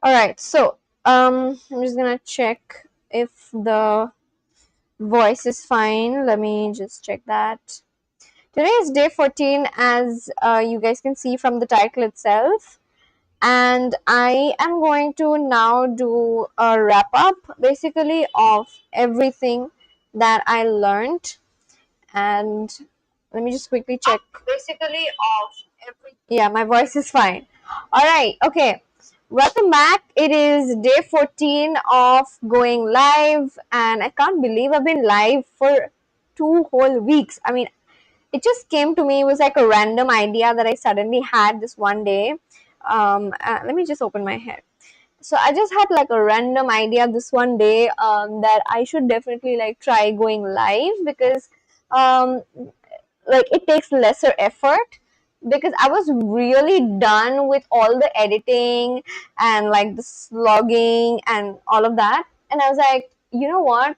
All right, so I'm just gonna check if the voice is fine. Let me just check that. Today is day 14, as you guys can see from the title itself, and I am going to now do a wrap up basically of everything that I learned. And let me just quickly check. Basically, of everything. Yeah, my voice is fine. All right, okay. Welcome back. It is day 14 of going live, and I can't believe I've been live for 2 whole weeks. I mean, it just came to me. It was like a random idea that I suddenly had this one day. Let me just open my hair. So I just had like a random idea this one day, that I should definitely like try going live, because um, like it takes lesser effort, because I was really done with all the editing and like the slogging and all of that. And I was like, you know what?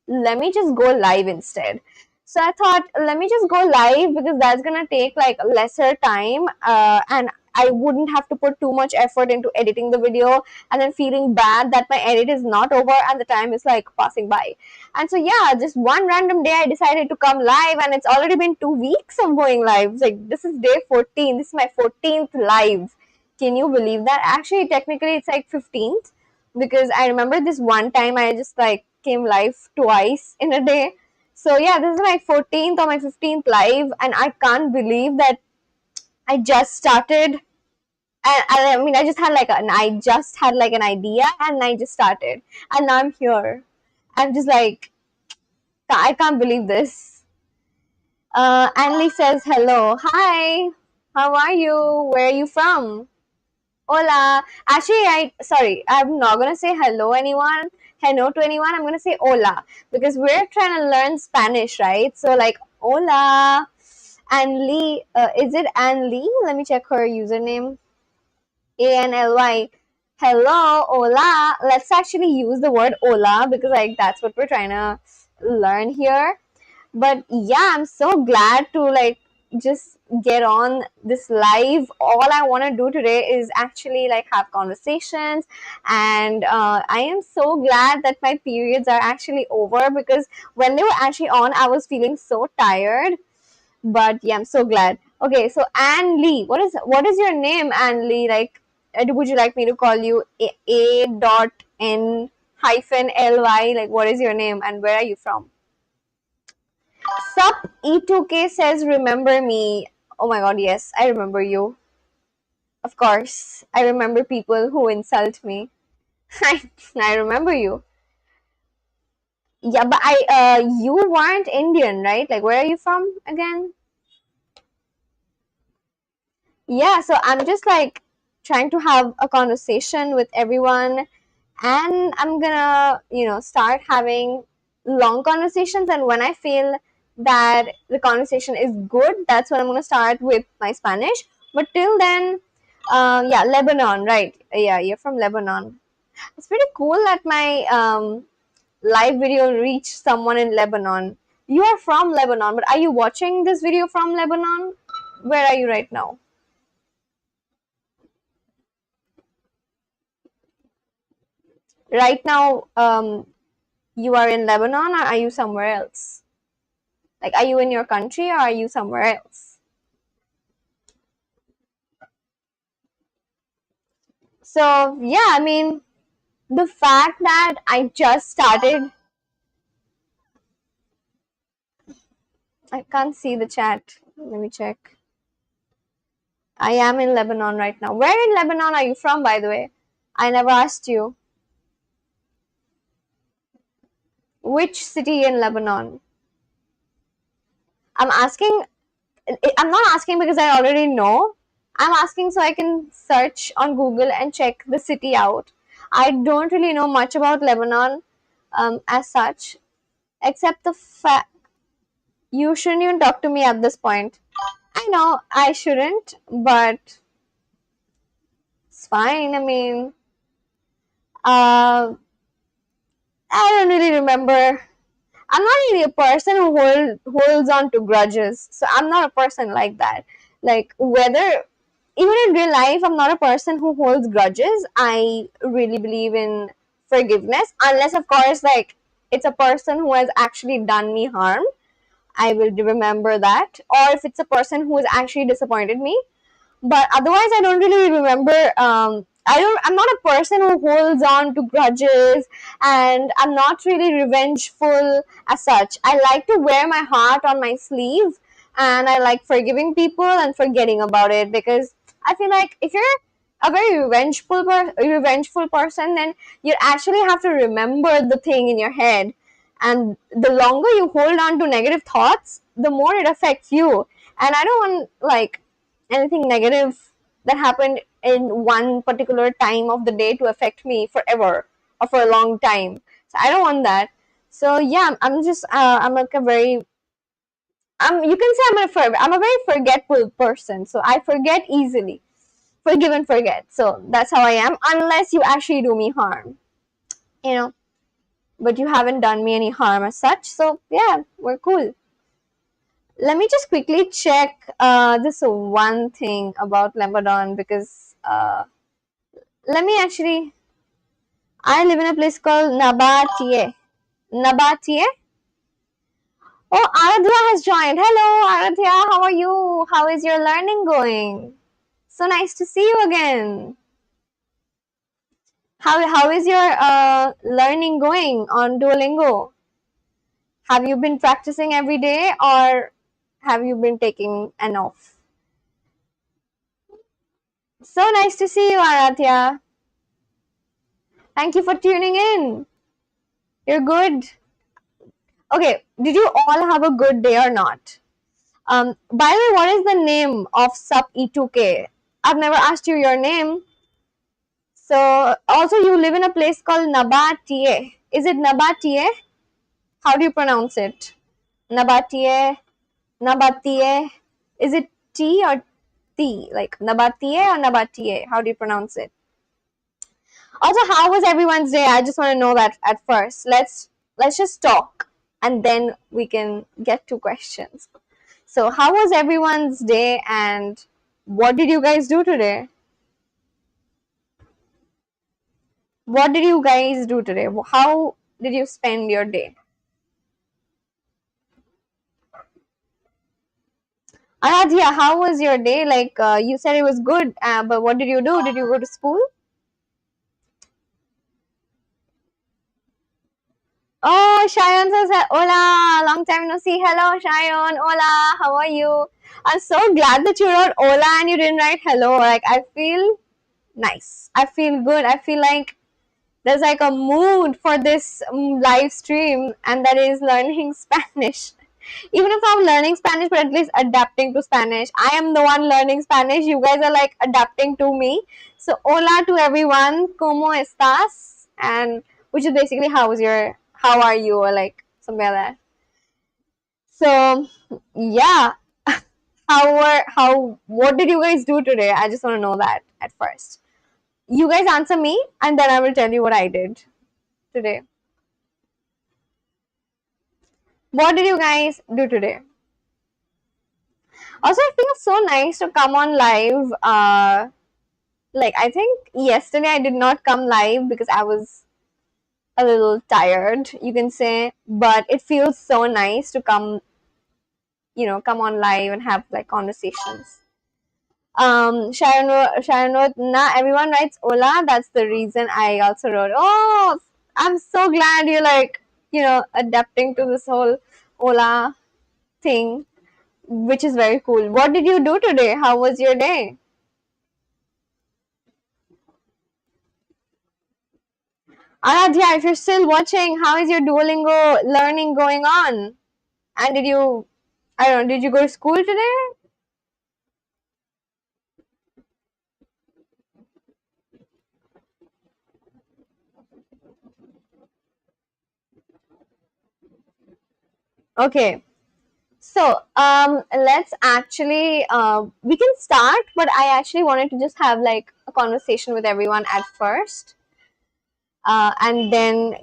Let me just go live instead. So I thought, let me just go live, because that's gonna take like lesser time, and I wouldn't have to put too much effort into editing the video and then feeling bad that my edit is not over and the time is like passing by. And so yeah, just one random day I decided to come live, and it's already been 2 weeks of going live. It's like, this is day 14. This is my 14th live. Can you believe that? Actually, technically it's like 15th, because I remember this one time I just like came live twice in a day. So yeah, this is my 14th or my 15th live, and I can't believe that I just started. I mean, I just had like an idea, and I just started, and now I'm here. I'm just like, I can't believe this. Anli says hello, hi, how are you? Where are you from? Hola. Actually, I'm not gonna say hello to anyone. I'm gonna say hola, because we're trying to learn Spanish, right? So like hola. And Lee, is it Ann Lee? Let me check her username. ANLY. Hello, hola. Let's actually use the word hola, because like that's what we're trying to learn here. But yeah, I'm so glad to like just get on this live. All I want to do today is actually like have conversations, and I am so glad that my periods are actually over, because when they were actually on, I was feeling so tired. But yeah, I'm so glad. Okay, so Ann Lee, what is your name, Ann Lee? Like, would you like me to call you A dot N hyphen LY? Like, what is your name and where are you from? Sup E2K says, remember me. Oh my god, yes, I remember you. Of course, I remember people who insult me. I remember you. Yeah, but you weren't Indian, right? Like, where are you from again? Yeah, so I'm just like trying to have a conversation with everyone, and I'm gonna, start having long conversations. And when I feel that the conversation is good, that's when I'm gonna start with my Spanish. But till then, yeah, Lebanon, right? Yeah, you're from Lebanon. It's pretty cool that my live video reached someone in Lebanon. You are from Lebanon, but are you watching this video from Lebanon? Where are you right now? Right now, you are in Lebanon, or are you somewhere else? Like, are you in your country, or are you somewhere else? So, yeah, I mean, the fact that I just started, I can't see the chat. Let me check. I am in Lebanon right now. Where in Lebanon are you from, by the way? I never asked you. Which city in Lebanon? I'm asking, I'm not asking because I already know. I'm asking so I can search on Google and check the city out. I don't really know much about Lebanon, as such, except the fact you shouldn't even talk to me at this point. I know I shouldn't, but it's fine. I mean, uh, I don't really remember. I'm not really a person who holds on to grudges, so I'm not a person like that. Like, whether even in real life, I'm not a person who holds grudges. I really believe in forgiveness, unless, of course, like it's a person who has actually done me harm. I will remember that. Or if it's a person who has actually disappointed me, but otherwise I don't really remember. I'm not a person who holds on to grudges, and I'm not really revengeful as such. I like to wear my heart on my sleeve, and I like forgiving people and forgetting about it, because I feel like if you're a very revengeful person, then you actually have to remember the thing in your head, and the longer you hold on to negative thoughts, the more it affects you. And I don't want, like, anything negative that happened in one particular time of the day to affect me forever or for a long time. So I don't want that. So yeah, I'm just I'm like a very you can say I'm a very forgetful person. So I forget easily, forgive and forget. So that's how I am, unless you actually do me harm, you know. But you haven't done me any harm as such. So yeah, we're cool. Let me just quickly check this one thing about Lebanon, because let me actually. I live in a place called Nabatie. Nabatie? Oh, Aradhya has joined. Hello, Aradhya. How are you? How is your learning going? So nice to see you again. How is your learning going on Duolingo? Have you been practicing every day, or have you been taking an off? So nice to see you, Aradhya. Thank you for tuning in. You're good. Okay, did you all have a good day or not? By the way, what is the name of sub E2K? I've never asked you your name. So, also, you live in a place called Nabatie. Is it Nabatie? How do you pronounce it? Nabatie, Nabatie. Is it T or T? Like Nabatie or Nabatie? How do you pronounce it? Also, how was everyone's day? I just want to know that at first. Let's just talk, and then we can get to questions. So, how was everyone's day, and what did you guys do today? What did you guys do today? How did you spend your day? Aradhya, how was your day? Like, you said it was good, but what did you do? Did you go to school? Oh, Shayon says, Hola, long time no see. Hello, Shayon. Hola, how are you? I'm so glad that you wrote Hola and you didn't write hello. Like, I feel nice. I feel good. I feel like there's like a mood for this live stream, and that is learning Spanish. Even if I'm learning Spanish, but at least adapting to Spanish. I am the one learning Spanish. You guys are like adapting to me. So, hola to everyone. ¿Cómo estás? And which is basically how are you, or like something like that. So, yeah. What did you guys do today? I just want to know that at first. You guys answer me, and then I will tell you what I did today. What did you guys do today? Also, it feels so nice to come on live. Like, I think yesterday I did not come live because I was a little tired, you can say. But it feels so nice to come, come on live and have like conversations. Sharon wrote, nah, everyone writes Ola. That's the reason I also wrote. Oh, I'm so glad you're like, adapting to this whole Ola thing, which is very cool. What did you do today? How was your day? Aradhya, if you're still watching, how is your Duolingo learning going on? And I don't know, did you go to school today? Okay. So, let's actually, we can start, but I actually wanted to just have like a conversation with everyone at first. And then,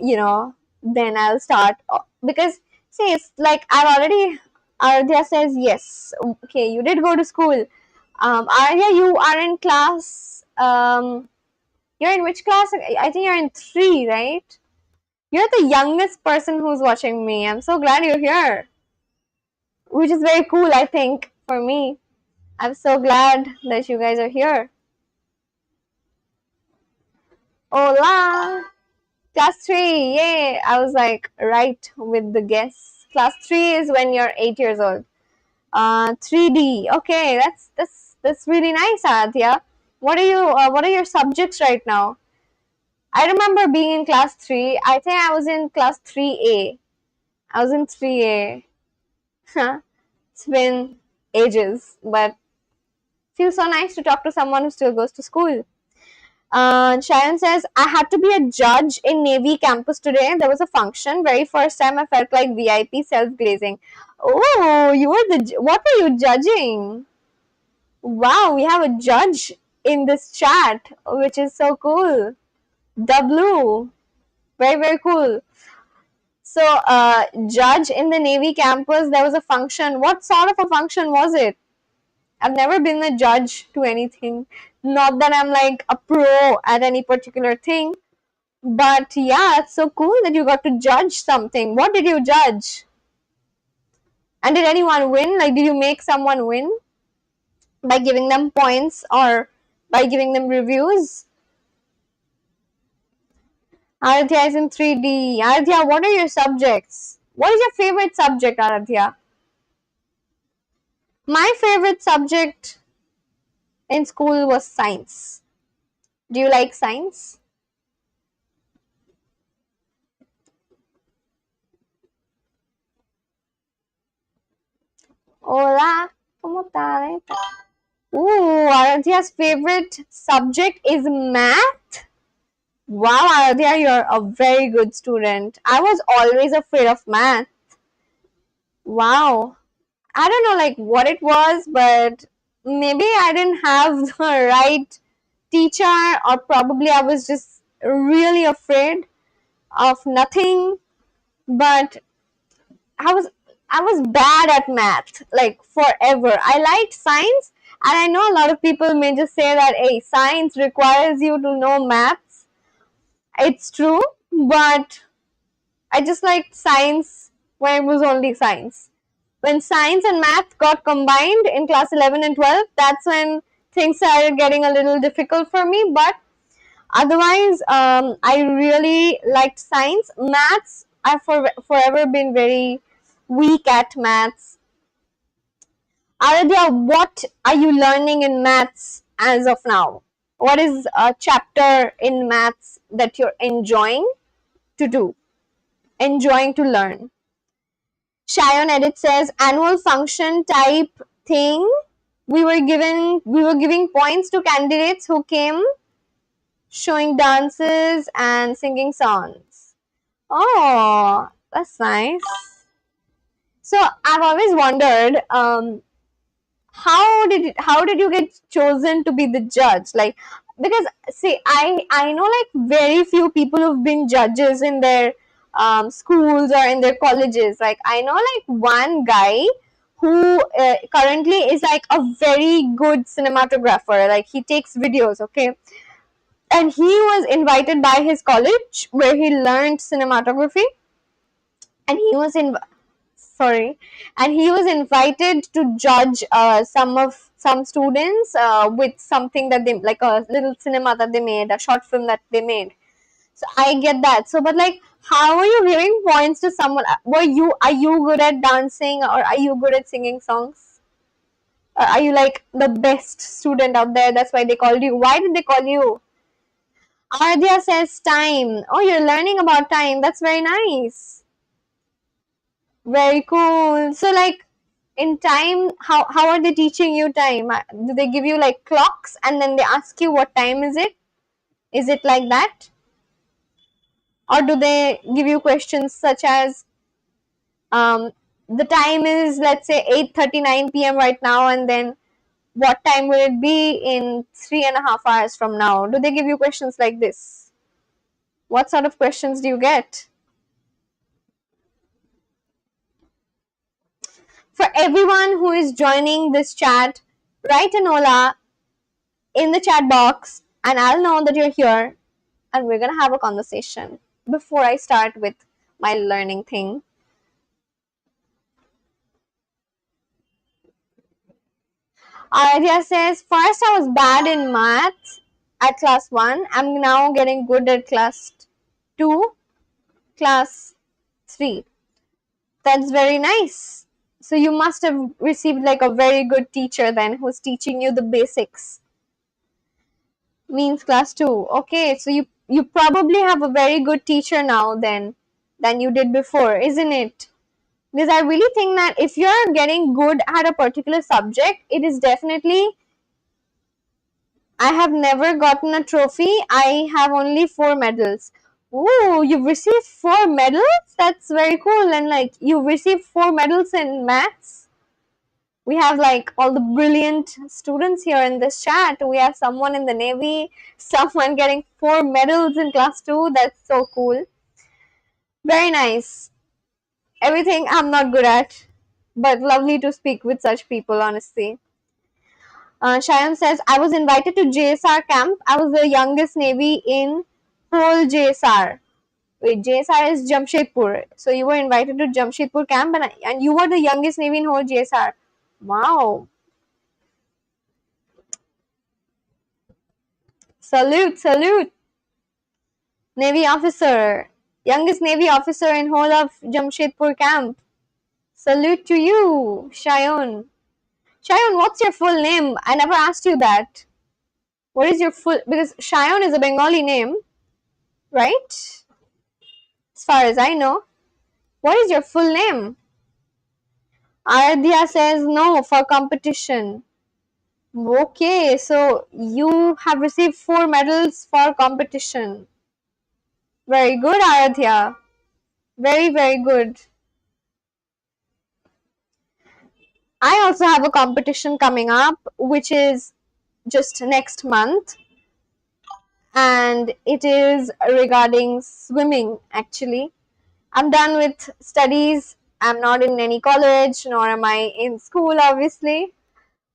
then I'll start, because see, it's like Aradhya says, yes, okay, you did go to school, Arya, you are in class. You're in which class? I think you're in 3, right? You're the youngest person who's watching me. I'm so glad you're here, which is very cool, I think, for me. I'm so glad that you guys are here. Hola! Class 3, yay! I was like right with the guess. Class 3 is when you're 8 years old. 3D. Okay, that's really nice, Adya. What are your subjects right now? I remember being in class 3. I think I was in class 3A. I was in 3A. It's been ages, but feels so nice to talk to someone who still goes to school. Sharon says, I had to be a judge in Navy campus today. There was a function. Very first time I felt like VIP self-glazing. Oh, you were what were you judging? Wow, we have a judge in this chat, which is so cool. W. Very, very cool. So, judge in the Navy campus, there was a function. What sort of a function was it? I've never been a judge to anything. Not that I'm like a pro at any particular thing. But yeah, it's so cool that you got to judge something. What did you judge? And did anyone win? Like, did you make someone win by giving them points or by giving them reviews? Aradhya is in 3D. Aradhya, what are your subjects? What is your favorite subject, Aradhya? My favorite subject in school was science. Do you like science? Hola, ¿cómo estás? Ooh, Aradhya's favorite subject is math. Wow, Aradhya, you're a very good student. I was always afraid of math. Wow. I don't know like what it was, but maybe I didn't have the right teacher, or probably I was just really afraid of nothing. But I was I was bad at math, like forever. I liked science, and I know a lot of people may just say that hey, science requires you to know maths. It's true, but I just liked science when it was only science. When science and math got combined in class 11 and 12, that's when things started getting a little difficult for me. But otherwise, I really liked science. Maths, I've forever been very weak at maths. Aradhya, what are you learning in maths as of now? What is a chapter in maths that you're enjoying to do, enjoying to learn? Cheyenne Edit says annual function type thing. We were giving points to candidates who came showing dances and singing songs. Oh, that's nice. So I've always wondered, how did you get chosen to be the judge? Like, because see, I know like very few people who've been judges in their schools or in their colleges. Like I know like one guy who currently is like a very good cinematographer. Like he takes videos, okay, and he was invited by his college where he learned cinematography, and he was in sorry, and he was invited to judge some students with something that they like, a little cinema that they made, a short film that they made. So I get that. So but like, how are you giving points to someone? Are you good at dancing, or are you good at singing songs? Are you like the best student out there, that's why they called you? Why did they call you? Ardhya says time. Oh, you're learning about time. That's very nice. Very cool. So like in time, how are they teaching you time? Do they give you like clocks and then they ask you what time is it? Is it like that? Or do they give you questions such as um, the time is, let's say, 8:39 p.m. right now, and then what time will it be in 3.5 hours from now? Do they give you questions like this? What sort of questions do you get? For everyone who is joining this chat, write an hola in the chat box, and I'll know that you're here, and we're gonna have a conversation before I start with my learning thing. Arya says, first I was bad in math at class 1. I'm now getting good at class 2, class 3. That's very nice. So you must have received like a very good teacher then who's teaching you the basics. Means class 2. Okay, so you probably have a very good teacher now then than you did before, isn't it? Because I really think that if you're getting good at a particular subject, it is definitely. I have never gotten a trophy. I have only 4 medals. Oh, you've received 4 medals? That's very cool. And like you've received 4 medals in maths. We have like all the brilliant students here in this chat. We have someone in the Navy, someone getting 4 medals in class 2. That's so cool. Very nice. Everything I'm not good at, but lovely to speak with such people, honestly. Shayan says, I was invited to JSR camp. I was the youngest Navy in whole JSR. Wait, JSR is Jamshedpur. So you were invited to Jamshedpur camp and you were the youngest Navy in whole JSR. Wow. Salute, salute. Navy officer. Youngest Navy officer in whole of Jamshedpur camp. Salute to you, Shayan. Shayan, what's your full name? I never asked you that. What is your full... Because Shayan is a Bengali name, right? As far as I know. What is your full name? Aradhya says no for competition. Okay, so you have received 4 medals for competition. Very good, Aradhya. Very, very good. I also have a competition coming up, which is just next month, and it is regarding swimming actually. I'm done with studies. I'm not in any college, nor am I in school, obviously.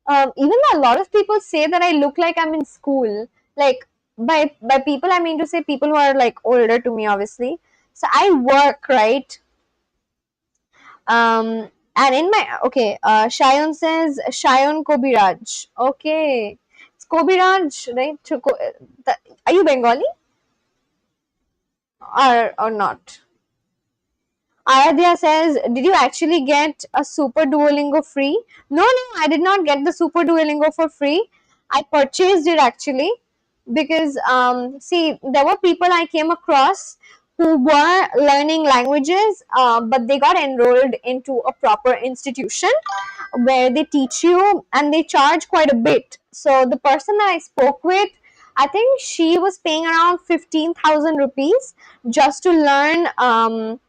Even though a lot of people say that I look like I'm in school, like by people I mean to say people who are like older to me, obviously. So I work, right. And in my okay, Shayon says Shayon Kobiraj. Okay, it's Kobiraj, right? Are you Bengali or not? Aradhya says, did you actually get a Super Duolingo free? No, no, I did not get the Super Duolingo for free. I purchased it actually because, see, there were people I came across who were learning languages, but they got enrolled into a proper institution where they teach you and they charge quite a bit. So the person that I spoke with, I think she was paying around 15,000 rupees just to learn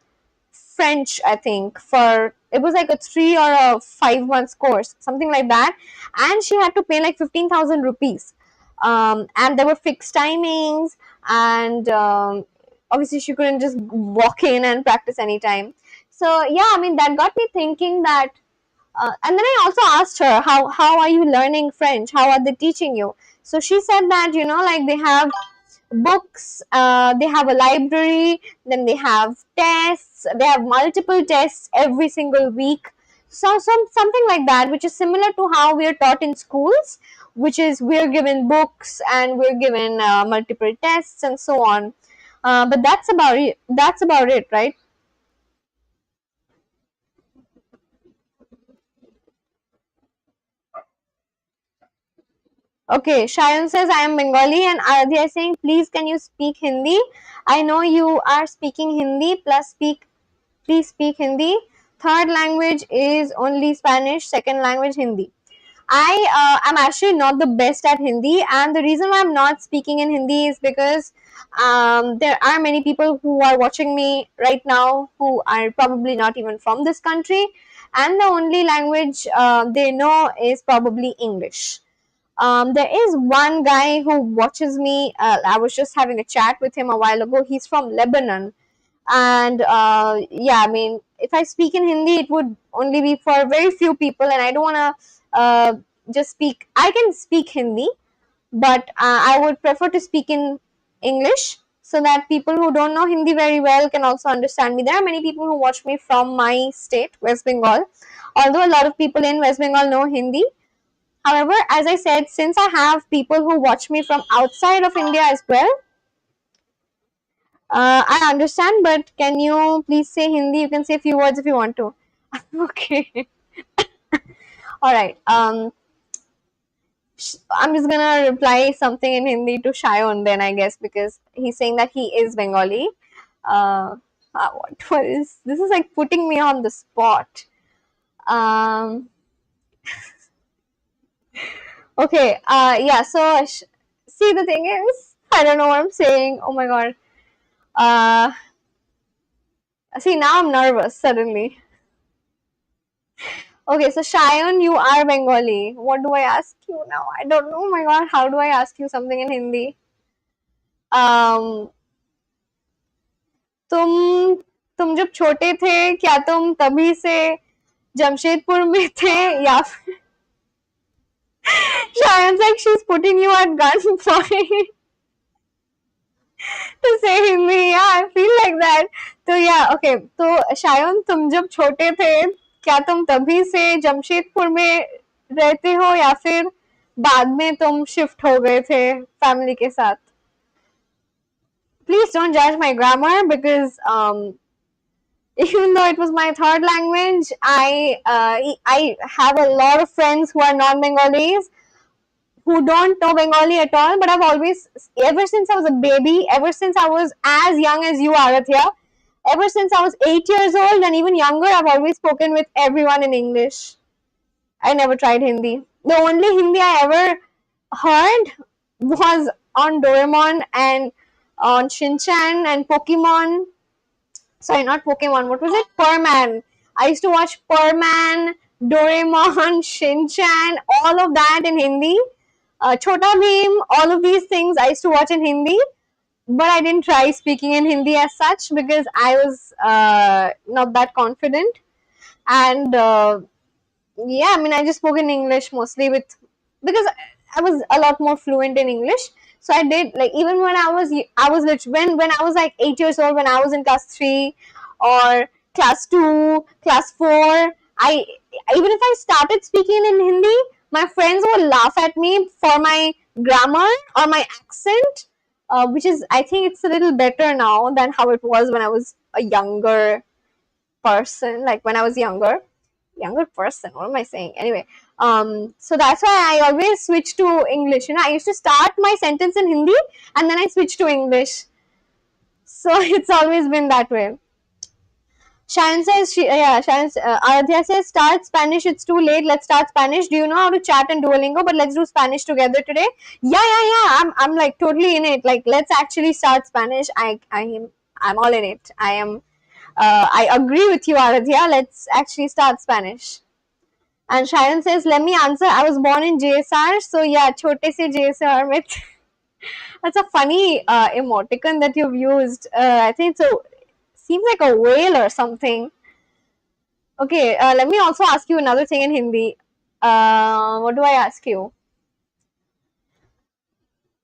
French, I think, for it was like a 3 or a 5 months course, something like that. And she had to pay like 15,000 rupees. And there were fixed timings, and obviously she couldn't just walk in and practice anytime. So, yeah, I mean, that got me thinking that. And then I also asked her, how are you learning French? How are they teaching you? So she said that, like they have books, they have a library, then they have tests, they have multiple tests every single week. So something like that, which is similar to how we are taught in schools, which is we're given books and we're given multiple tests and so on. But that's about it. That's about it, right? Okay, Shayan says I am Bengali and Aradhya is saying please can you speak Hindi? I know you are speaking Hindi plus please speak Hindi. Third language is only Spanish, second language Hindi. I am actually not the best at Hindi, and the reason why I'm not speaking in Hindi is because there are many people who are watching me right now who are probably not even from this country, and the only language they know is probably English. There is one guy who watches me. I was just having a chat with him a while ago. He's from Lebanon, and yeah, I mean, if I speak in Hindi, it would only be for very few people, and I don't want to just speak. I can speak Hindi, but I would prefer to speak in English so that people who don't know Hindi very well can also understand me. There are many people who watch me from my state, West Bengal. Although a lot of people in West Bengal know Hindi. However, as I said, since I have people who watch me from outside of India as well, I understand, but can you please say Hindi? You can say a few words if you want to. Okay. All right. I'm just gonna reply something in Hindi to Shayon then, I guess, because he's saying that he is Bengali. What is this? Is like putting me on the spot. Um, okay. Yeah. So, see, the thing is, I don't know what I'm saying. Oh my god. Uh, See, now I'm nervous suddenly. Okay, so Shayan, you are Bengali. What do I ask you now? I don't know. Oh my god, how do I ask you something in Hindi? Um, तुम तुम जब छोटे थे क्या तुम तभी से जमशेदपुर में थे या फिर Shayan's like she's putting you at gunpoint to say Hindi. Yeah, I feel like that. तो yeah, okay. तो शायन तुम जब छोटे थे क्या तुम तभी से जमशेदपुर में रहते हो या फिर बाद में तुम शिफ्ट हो गए थे फैमिली के साथ? Please don't judge my grammar because even though it was my third language, I have a lot of friends who are non-Bengalis who don't know Bengali at all. But I've always, ever since I was a baby, ever since I was as young as you, Arathya, ever since I was 8 years old and even younger, I've always spoken with everyone in English. I never tried Hindi. The only Hindi I ever heard was on Doraemon and on Shinchan and Pokemon. Sorry, not Pokemon. What was it? Perman. I used to watch Perman, Doraemon, Shinchan, all of that in Hindi. Chota Bheem, all of these things I used to watch in Hindi. But I didn't try speaking in Hindi as such because I was not that confident. And yeah, I mean, I just spoke in English mostly with because I was a lot more fluent in English. So I did like even when I was when I was like 8 years old when I was in class 3 or class 2, class 4. I even if I started speaking in Hindi, my friends would laugh at me for my grammar or my accent, which is I think it's a little better now than how it was when I was a younger person, like when I was younger person. What am I saying? Anyway, so that's why I always switch to English. You know, I used to start my sentence in Hindi and then I switch to English. So it's always been that way. Sharon says, Aradhya says, start Spanish. It's too late. Let's start Spanish. Do you know how to chat in Duolingo? But let's do Spanish together today. Yeah. I'm like totally in it. Like, let's actually start Spanish. I'm all in it. I agree with you, Aradhya. Let's actually start Spanish. And Sharon says, let me answer. I was born in JSR. So yeah, chote se JSR mein. That's a funny emoticon that you've used. I think so. Seems like a whale or something. Okay, let me also ask you another thing in Hindi. What do I ask you?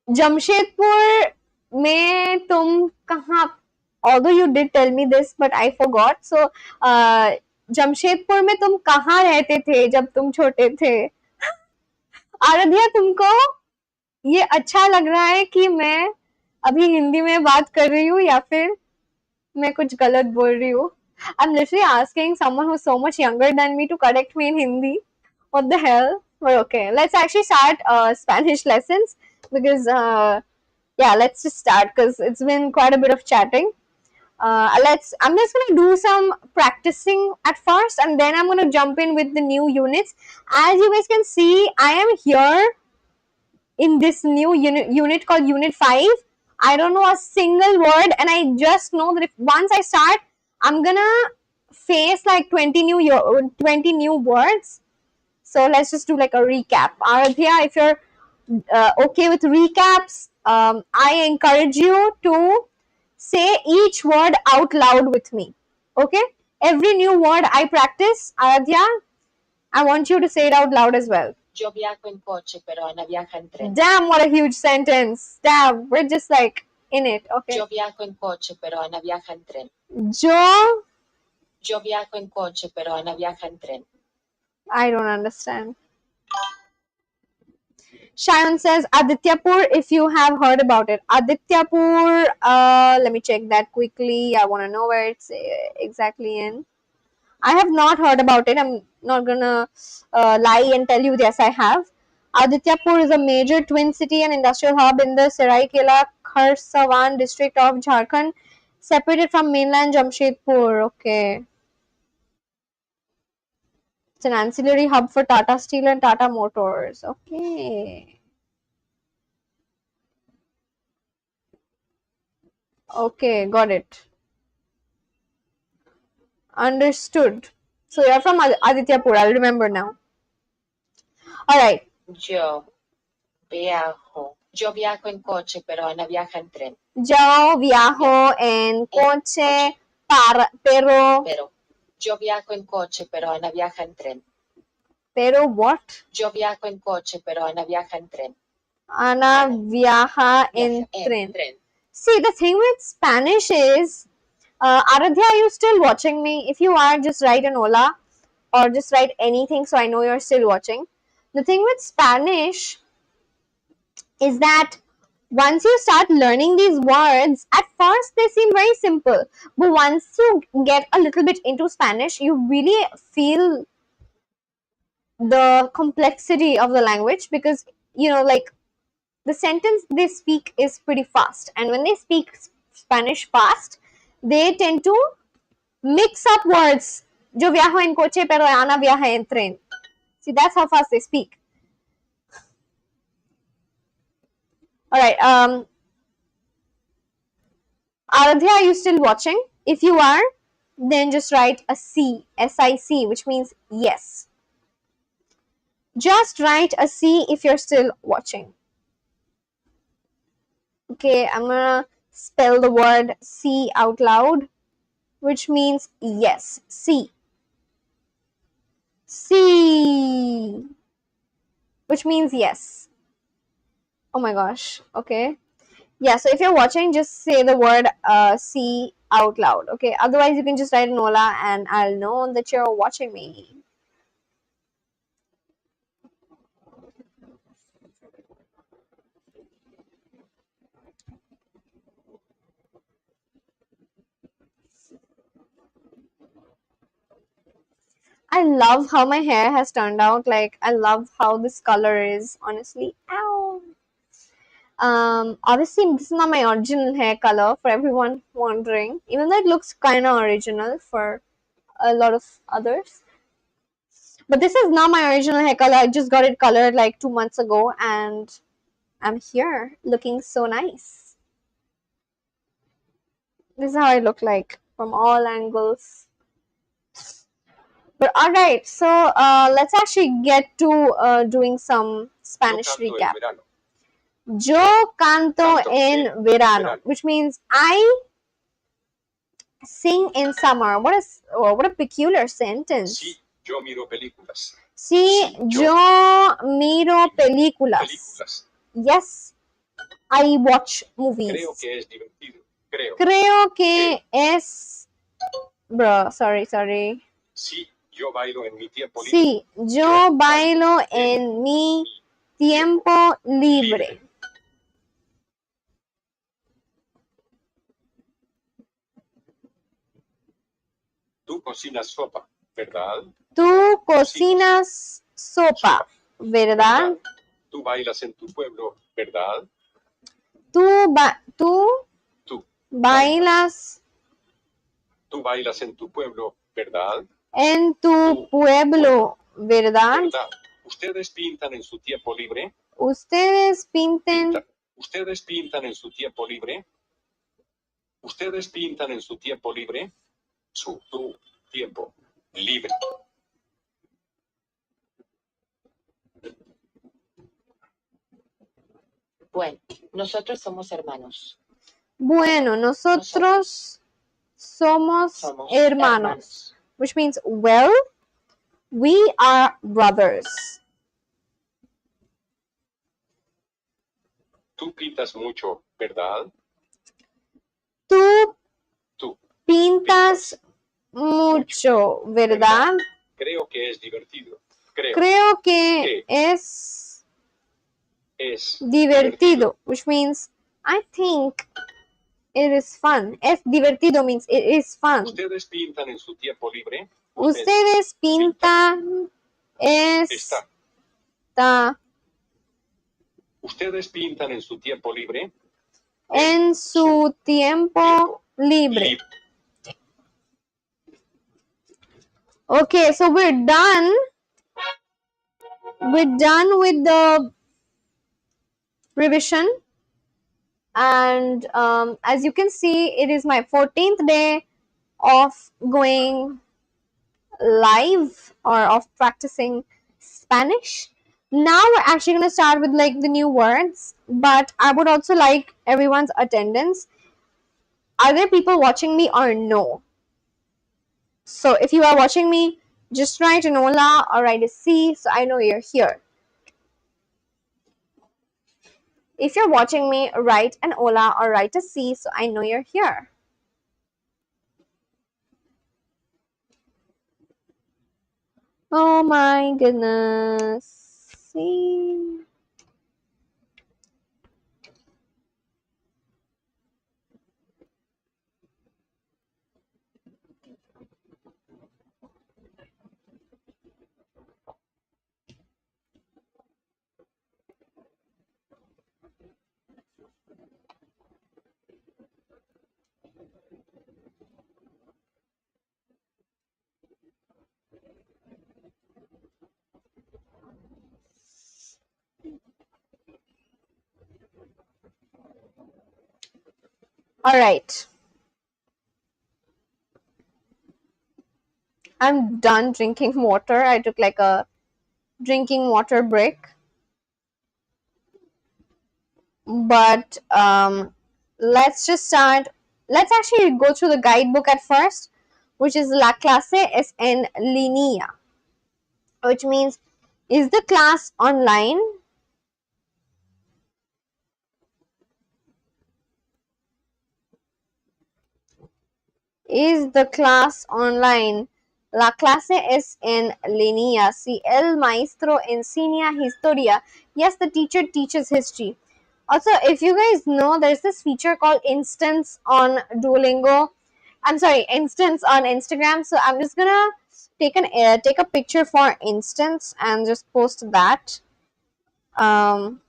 Jamshedpur में तुम कहाँ? Although you did tell me this, but I forgot. So, Jamshedpur में तुम कहाँ रहते थे जब तुम छोटे थे? आराध्या, तुमको ये अच्छा लग रहा है कि मैं अभी हिंदी में बात कर रही हूँ या फिर मैं कुछ गलत बोल रही हूँ? I'm literally asking someone who's so much younger than me to correct me in Hindi. What the hell? But okay, let's actually start Spanish lessons because yeah, let's just start because it's been quite a bit of chatting. I'm just gonna do some practicing at first and then I'm gonna jump in with the new units. As you guys can see, I am here in this new unit called Unit 5. I don't know a single word and I just know that if once I start, I'm gonna face like 20 new words. So let's just do like a recap. Aradhya, if you're okay with recaps, I encourage you to say each word out loud with me. Okay? Every new word I practice, Aradhya, I want you to say it out loud as well. Yo viajo en coche, pero Ana viaja en tren. Damn, what a huge sentence. Damn, we're just like in it. Okay. Yo viajo en coche, pero Ana viaja en tren. Yo, Yo viajo en coche, pero Ana viaja en tren. I don't understand. Shayan says Adityapur, if you have heard about it. Adityapur, let me check that quickly. I want to know where it's exactly in. I have not heard about it. I'm not gonna lie and tell you, yes, I have. Adityapur is a major twin city and industrial hub in the Seraikela Kharsavan district of Jharkhand, separated from mainland Jamshedpur. Okay. It's an ancillary hub for Tata Steel and Tata Motors. Okay. Okay, got it. Understood. So you're from Adityapur. I'll remember now. All right. Yo viajo en coche, pero Ana viaja en tren. Yo viajo en coche, pero. Yo viajo en coche, pero Ana viaja en tren. Pero what? Yo viajo en coche, pero Ana viaja en tren. Ana viaja en tren. See, the thing with Spanish is, Aradhya, are you still watching me? If you are, just write an hola or just write anything so I know you're still watching. The thing with Spanish is that once you start learning these words, at first they seem very simple. But once you get a little bit into Spanish, you really feel the complexity of the language because, like the sentence they speak is pretty fast. And when they speak Spanish fast, they tend to mix up words. Yo viajo en coche, pero Ana viaja en tren. See, that's how fast they speak. All right. Aradhya, are you still watching? If you are, then just write a C, S-I-C, which means yes. Just write a C if you're still watching. Okay, I'm gonna spell the word C out loud, which means yes. C. C. Which means yes. Oh my gosh. Okay. Yeah, so if you're watching, just say the word C out loud. Okay. Otherwise, you can just write Nola and I'll know that you're watching me. I love how my hair has turned out. Like, I love how this color is, honestly. Ow. Obviously, this is not my original hair color for everyone wondering, even though it looks kind of original for a lot of others. But this is not my original hair color. I just got it colored like 2 months ago, and I'm here looking so nice. This is how I look like from all angles. But alright, so let's actually get to doing some Spanish recap. Yo canto en verano, which means I sing in summer. What a peculiar sentence. Sí, yo miro películas. Sí, yo miro películas. Yes, I watch movies. Creo que es divertido. Creo que es. Bro, sorry. Sí, yo bailo en mi tiempo libre. Sí, yo bailo en mi tiempo libre. Tú cocinas sopa, ¿verdad? Tú cocinas sopa, ¿verdad? Tú bailas en tu pueblo, ¿verdad? Tú bailas. Tú bailas en tu pueblo, ¿verdad? En tu pueblo, ¿verdad? ¿Ustedes pintan en su tiempo libre? Ustedes pintan. ¿Ustedes pintan en su tiempo libre? ¿Ustedes pintan en su tiempo libre? Tu tiempo libre. Bueno, nosotros somos hermanos. Bueno, nosotros somos hermanos. Which means, well, we are brothers. Tú pintas mucho, ¿verdad? Tú Tú pintas mucho, ¿verdad? Creo que es divertido. Creo que que es es divertido, which means I think it is fun. Es divertido means it is fun. ¿Ustedes pintan en su tiempo libre? Ustedes pintan Está. ¿Ustedes pintan en su tiempo libre? en su tiempo libre. Okay, so we're done. We're done with the revision. And as you can see, it is my 14th day of going live or of practicing Spanish. Now we're actually going to start with like the new words, but I would also like everyone's attendance. Are there people watching me or no? So if you are watching me, just write an hola or write a C so I know you're here. If you're watching me, write an hola or write a C so I know you're here. Oh my goodness. See? All right. I'm done drinking water. I took like a drinking water break. But let's just start. Let's actually go through the guidebook at first, which is La clase es en línea, which means is the class online? Is the class online? La clase es en línea. Si el maestro enseña historia. Yes, the teacher teaches history. Also, if you guys know, there's this feature called instance on Duolingo. I'm sorry, instance on Instagram. So I'm just gonna take a picture for instance and just post that. Um,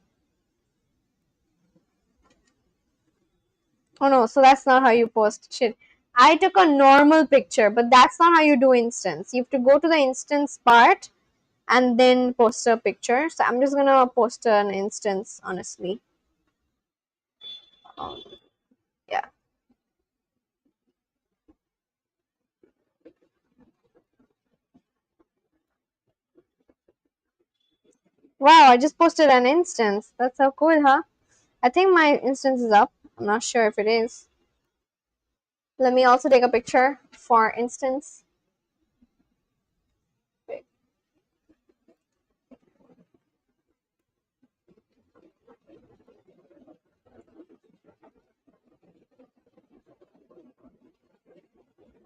oh no, so that's not how you post shit. I took a normal picture, but that's not how you do instance. You have to go to the instance part and then post a picture. So I'm just gonna post an instance, honestly. Um, yeah. Wow, I just posted an instance. That's so cool, huh? I think my instance is up. I'm not sure if it is. Let me also take a picture for instance.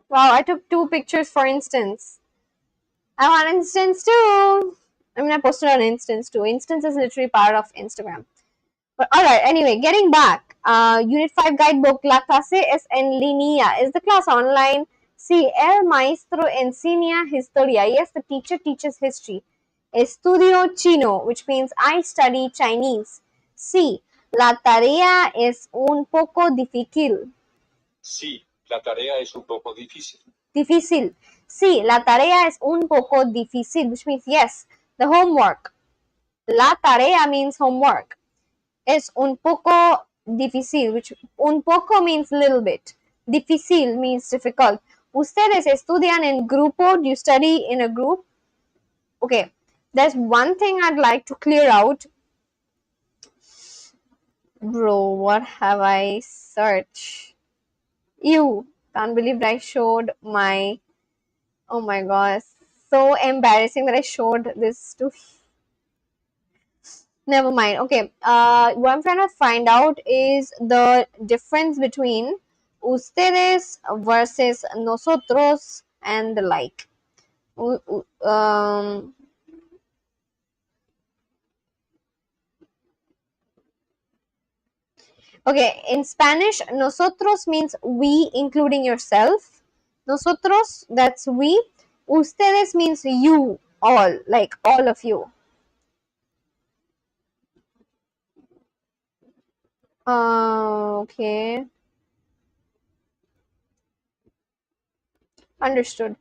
Wow, I took two pictures for instance. I want instance too. I mean, I posted an instance too. Instance is literally part of Instagram. But alright, anyway, getting back. Unit 5 guidebook, La clase es en línea. Is the class online? Si el maestro enseña historia. Yes, the teacher teaches history. Estudio chino, which means I study Chinese. Sí, la tarea es un poco difícil. Sí, la tarea es un poco difícil. Difícil. Sí, la tarea es un poco difícil, which means yes, the homework. La tarea means homework. Es un poco difícil, which un poco means little bit. Difícil means difficult. Ustedes estudian en grupo? Do you study in a group? Okay, there's one thing I'd like to clear out. Bro, what have I searched? You can't believe I showed my. Oh my gosh, so embarrassing that I showed this to. Never mind. Okay. What I'm trying to find out is the difference between ustedes versus nosotros and the like. Okay, in Spanish, nosotros means we, including yourself. Nosotros, that's we. Ustedes means you, all, like all of you. Okay, understood.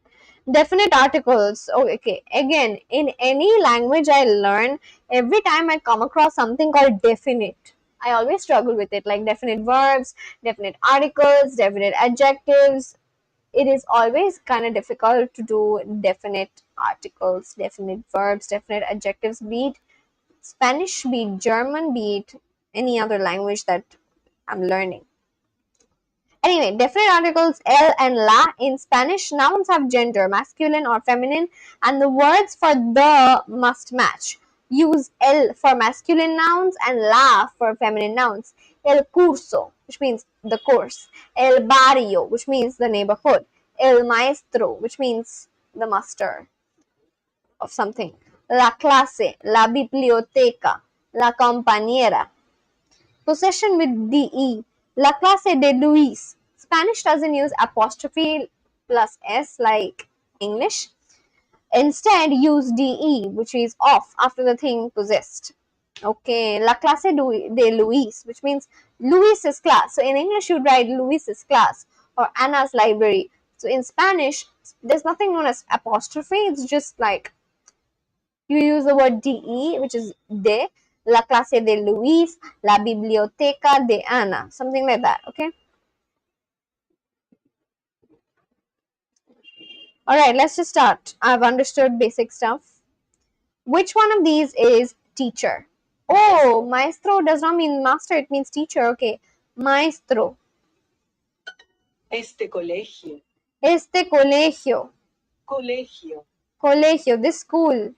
Definite articles. Oh, okay. Again, in any language I learn, every time I come across something called definite, I always struggle with it, like definite verbs, definite articles, definite adjectives. It is always kind of difficult to do definite articles, definite verbs, definite adjectives, be it Spanish, be it German, be it any other language that I'm learning. Anyway, definite articles el and la in Spanish nouns have gender, masculine or feminine, and the words for the must match. Use el for masculine nouns and la for feminine nouns. El curso, which means the course. El barrio, which means the neighborhood. El maestro, which means the master of something. La clase, la biblioteca, la compañera. Possession with de. La clase de Luis. Spanish doesn't use apostrophe plus s like English. Instead, use de, which is off after the thing possessed. Okay, la clase de Luis, which means Luis's class. So in English, you'd write Luis's class or Anna's library. So in Spanish, there's nothing known as apostrophe. It's just like you use the word de, which is de, la clase de Luis, la biblioteca de Ana, something like that, okay? All right, let's just start. I've understood basic stuff. Which one of these is teacher? Oh, maestro does not mean master, it means teacher. Okay, maestro. Este colegio. Este colegio. Colegio. Colegio, this school.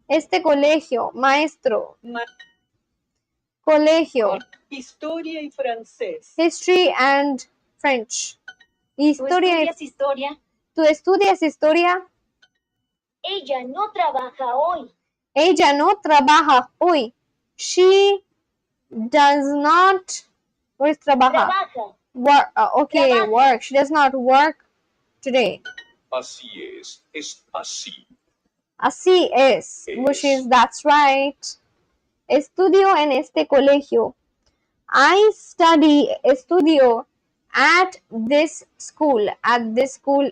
Este colegio, maestro. Colegio. Historia y francés. History and French. Historia. ¿Tú estudias historia? ¿Tú estudias historia? Ella no trabaja hoy. Ella no trabaja hoy. She does not. What is trabaja? Trabaja. Work. Okay, Trabaja. work. She does not work today. Así es así. Así es, which is that's right. Estudio en este colegio. I estudio at this school,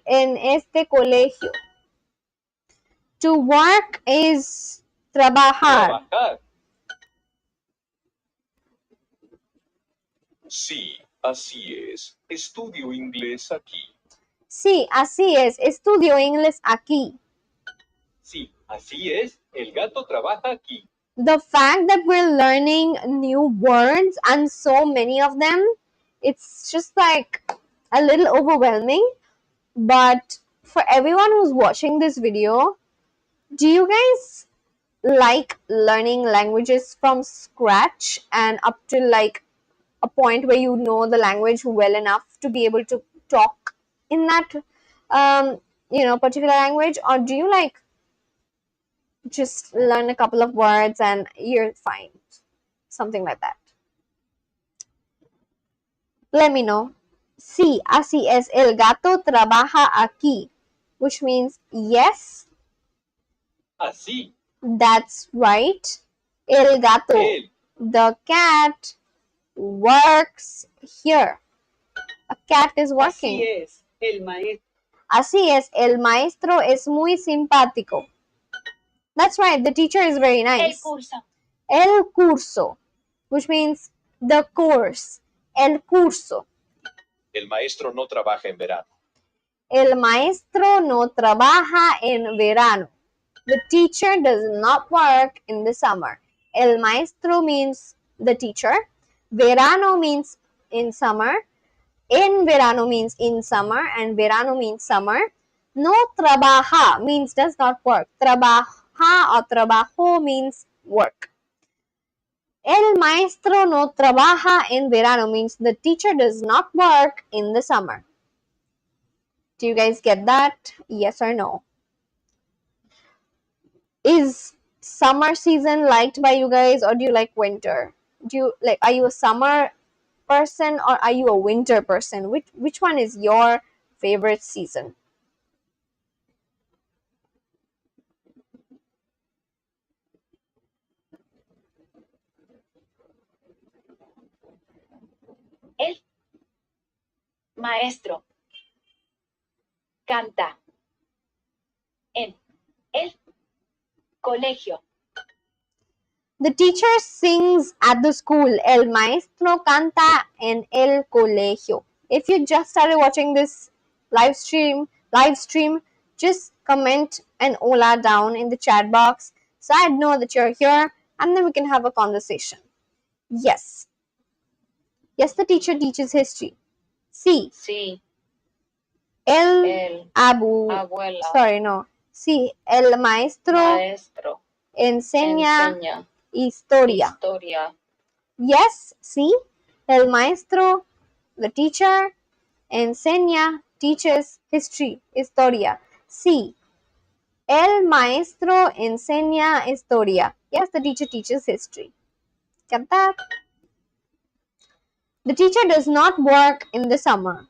en este colegio. To work is trabajar. Trabajar. Sí, así es. Estudio inglés aquí. Sí, así es. Estudio inglés aquí. Sí, así es. El gato trabaja aquí. The fact that we're learning new words and so many of them, it's just like a little overwhelming. But for everyone who's watching this video, do you guys like learning languages from scratch and up to like a point where you know the language well enough to be able to talk in that particular language, or do you like just learn a couple of words and you're fine, something like that? Let me know. Sí, así es, el gato trabaja aquí, which means yes, Así. that's right. El gato, El. the cat, works here. A cat is working. Así es. El maestro. Así es, el maestro es muy simpático. That's right, the teacher is very nice. El curso. El curso, which means the course. El curso. El maestro no trabaja en verano. El maestro no trabaja en verano. The teacher does not work in the summer. El maestro means the teacher. Verano means in summer. En verano means in summer, and verano means summer. No trabaja means does not work. Trabaja or trabajo means work. El maestro no trabaja en verano means the teacher does not work in the summer. Do you guys get that? Yes or no? Is summer season liked by you guys, or do you like winter? Are you a summer person or are you a winter person? Which one is your favorite season? El maestro canta en el colegio. The teacher sings at the school. El maestro canta en el colegio. If you just started watching this live stream, just comment an hola down in the chat box so I know that you're here, and then we can have a conversation. Yes. Yes, the teacher teaches history. Sí. Sí. El abuela. Sorry, no. Sí, el maestro enseña historia. Yes, sí. El maestro, the teacher, enseña, teaches history, historia. Sí. El maestro enseña historia. Yes, the teacher teaches history. Get that? The teacher does not work in the summer.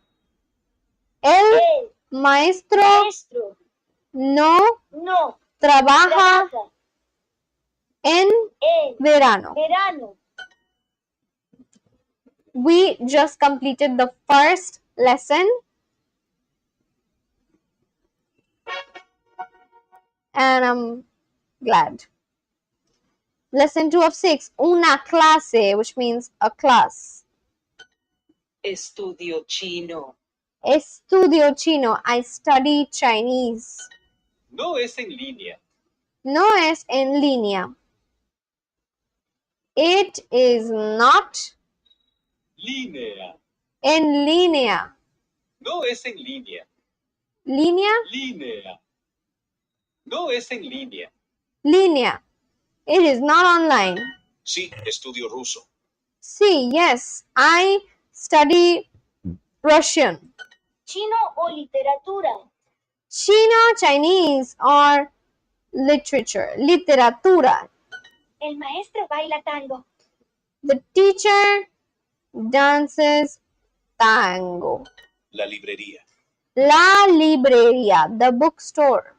El maestro no trabaja en verano. We just completed the first lesson and I'm glad. Lesson 2 of 6, una clase, which means a class. Estudio chino. Estudio chino, I study Chinese. No es en línea. No es en línea. It is not Línea. en línea. No es en línea. Línea? Línea. No es en línea. Línea. It is not online. Sí, estudio ruso. Sí, yes, I study Russian. ¿Chino o literatura? Chino, Chinese, or literature. Literatura. El maestro baila tango. The teacher dances tango. La librería. La librería, the bookstore.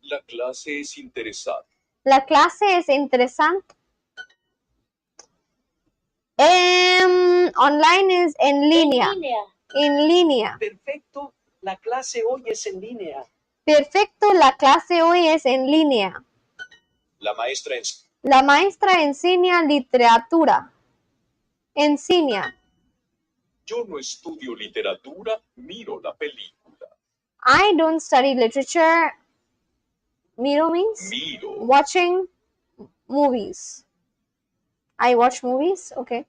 La clase es interesante. La clase es interesante. Online is en línea. En línea. Perfecto, la clase hoy es en línea. Perfecto, la clase hoy es en línea. La maestra enseña literatura. Enseña. Yo no estudio literatura, miro la película. I don't study literature. Miro means? Miro. Watching movies. I watch movies? Okay.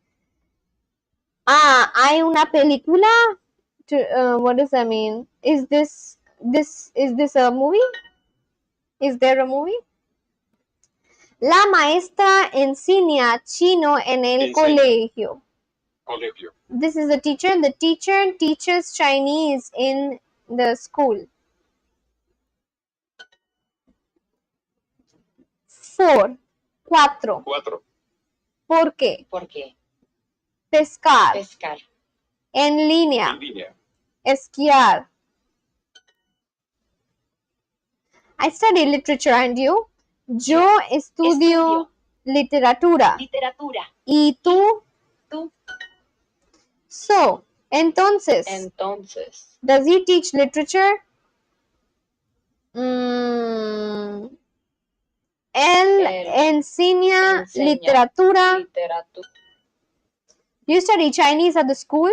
Hay una película? What does that mean? Is this a movie? Is there a movie? La maestra enseña chino en el colegio. This is the teacher. The teacher teaches Chinese in the school. 4. 4. ¿Por qué? ¿Por qué? Pescar. Pescar. En línea. En línea. Esquiar. I study literature, and you? Yo estudio literatura. Literatura. ¿Y tú? Tú. So, entonces. Does he teach literature? Él enseña literatura. Do you study Chinese at the school?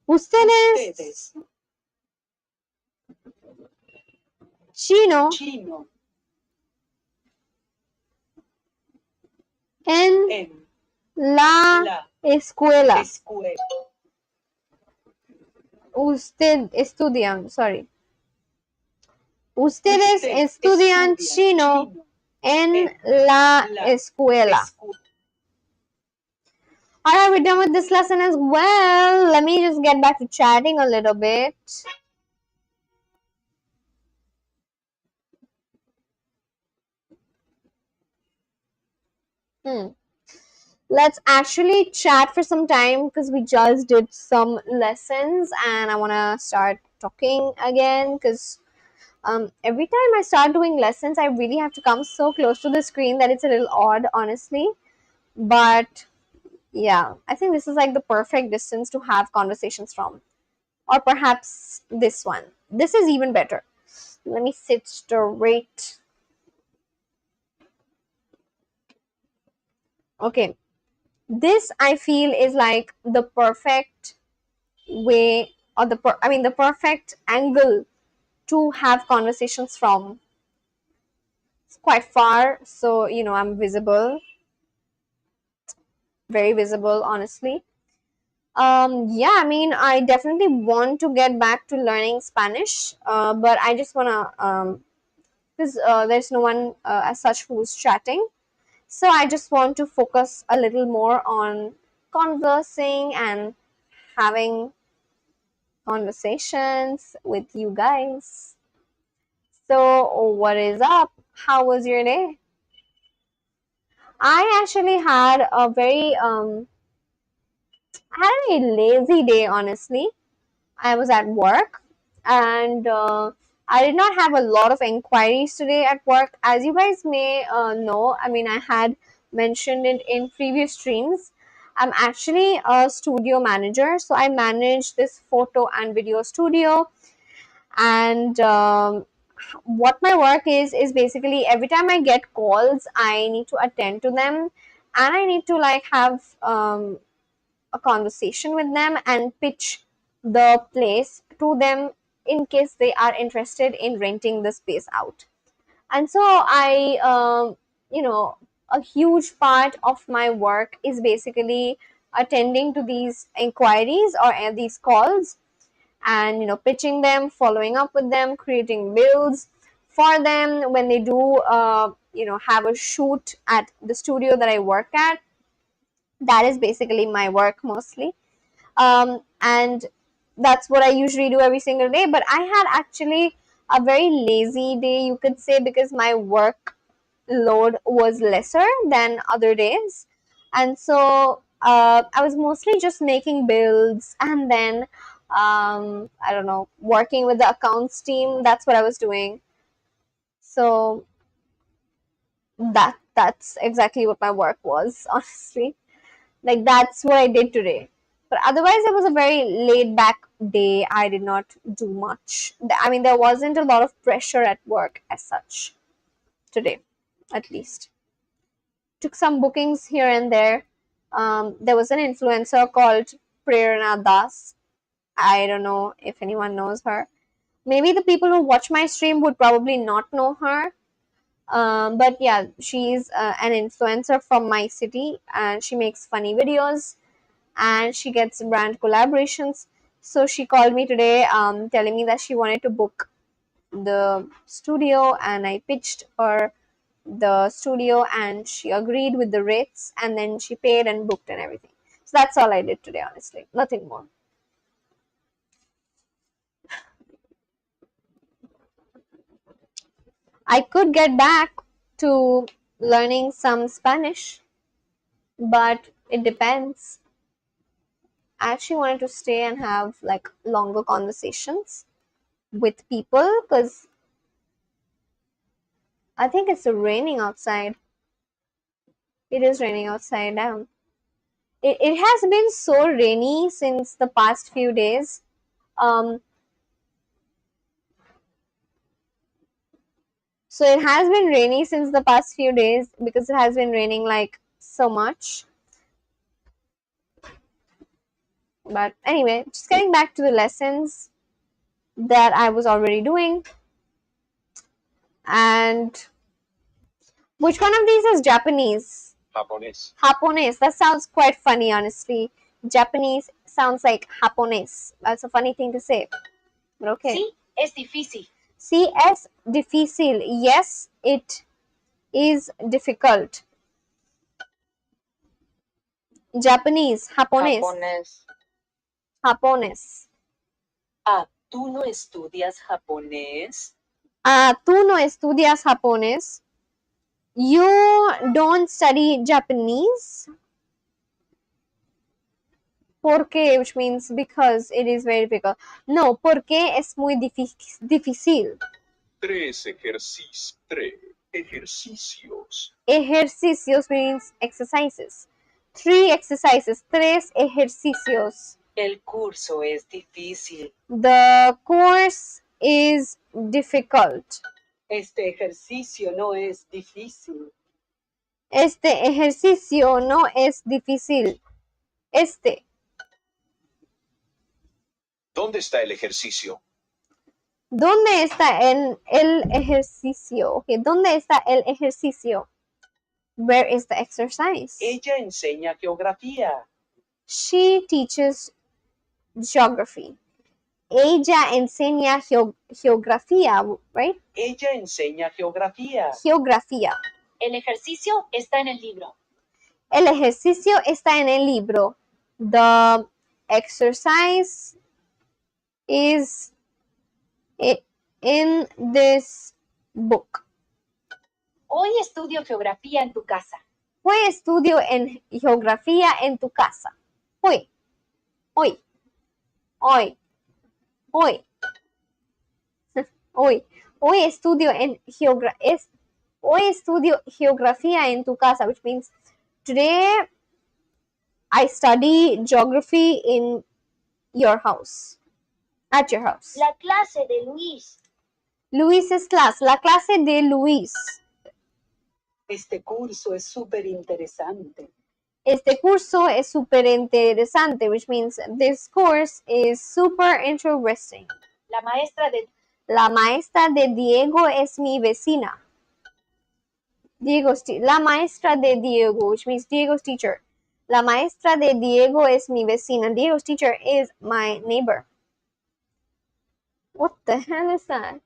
Ustedes. Chino. En la escuela. Ustedes estudian chino en la escuela. Alright, we're done with this lesson as well. Let me just get back to chatting a little bit. Let's actually chat for some time because we just did some lessons and I want to start talking again because every time I start doing lessons, I really have to come so close to the screen that it's a little odd, honestly. But yeah, I think this is like the perfect distance to have conversations from. Or perhaps this one. This is even better. Let me sit straight. Okay. This I feel is like the perfect way or the perfect angle to have conversations from. It's quite far, so I'm visible, very visible, honestly. Yeah, I mean, I definitely want to get back to learning Spanish, but I just wanna because there's no one as such who's chatting. So I just want to focus a little more on conversing and having conversations with you guys. So, what is up? How was your day? I actually had I had a lazy day, honestly. I was at work and I did not have a lot of inquiries today at work. As you guys may know, I mean, I had mentioned it in previous streams. I'm actually a studio manager, so I manage this photo and video studio. And what my work is basically every time I get calls, I need to attend to them, and I need to like have a conversation with them and pitch the place to them in case they are interested in renting the space out. And so you know, a huge part of my work is basically attending to these inquiries or these calls and pitching them, following up with them, creating builds for them when they do have a shoot at the studio that I work at. That is basically my work mostly, and that's what I usually do every single day. But I had actually a very lazy day, you could say, because my work load was lesser than other days, and so I was mostly just making builds and then I don't know, working with the accounts team. That's what I was doing. So that's exactly what my work was, honestly. Like, that's what I did today. But otherwise, it was a very laid back day. I did not do much. I mean, there wasn't a lot of pressure at work as such today, at least. Took some bookings here and there. There was an influencer called Prerna Das. I don't know if anyone knows her. Maybe the people who watch my stream would probably not know her. But yeah, she's an influencer from my city and she makes funny videos and she gets brand collaborations. So she called me today telling me that she wanted to book the studio, and I pitched her the studio and she agreed with the rates and then she paid and booked and everything. So that's all I did today, honestly. Nothing more. I could get back to learning some Spanish, but it depends. I actually wanted to stay and have like longer conversations with people because I think it's raining outside. It is raining outside. Damn. It has been so rainy since the past few days. Um, so it has been rainy since the past few days because it has been raining like so much. But anyway, just getting back to the lessons that I was already doing. And which one of these is Japanese? Japonés. Japonese. That sounds quite funny, honestly. Japanese sounds like Japonese. That's a funny thing to say. But okay. Sí, es difícil. Sí, es difícil. Yes, it is difficult. Japanese, japonés. Japonés. Japonés. Ah, ¿tú no estudias japonés? Ah, tú no estudias japonés. You don't study Japanese. Porque, which means because it is very difficult. No, porque es muy difícil. Tres ejercicios. Ejercicios means exercises. 3 exercises. 3 ejercicios. El curso es difícil. The course is difficult. Este ejercicio no es difícil. Este ejercicio no es difícil. Este. ¿Dónde está el ejercicio? ¿Dónde está el ejercicio? Okay, ¿dónde está el ejercicio? Where is the exercise? Ella enseña geografía. She teaches geography. Ella enseña geografía, right? Ella enseña geografía. Geografía. El ejercicio está en el libro. El ejercicio está en el libro. The exercise is in this book. Hoy estudio geografía en tu casa. Hoy estudio en geografía en tu casa. Hoy. Hoy. Hoy. Hoy. Hoy. Hoy estudio en hoy estudio geografía en tu casa, which means today I study geography in your house. At your house. La clase de Luis. Luis's class. La clase de Luis. Este curso es súper interesante. Este curso es súper interesante, which means this course is super interesting. La maestra de La maestra de Diego es mi vecina. La maestra de Diego, which means Diego's teacher. La maestra de Diego es mi vecina. Diego's teacher is my neighbor. What the hell is that?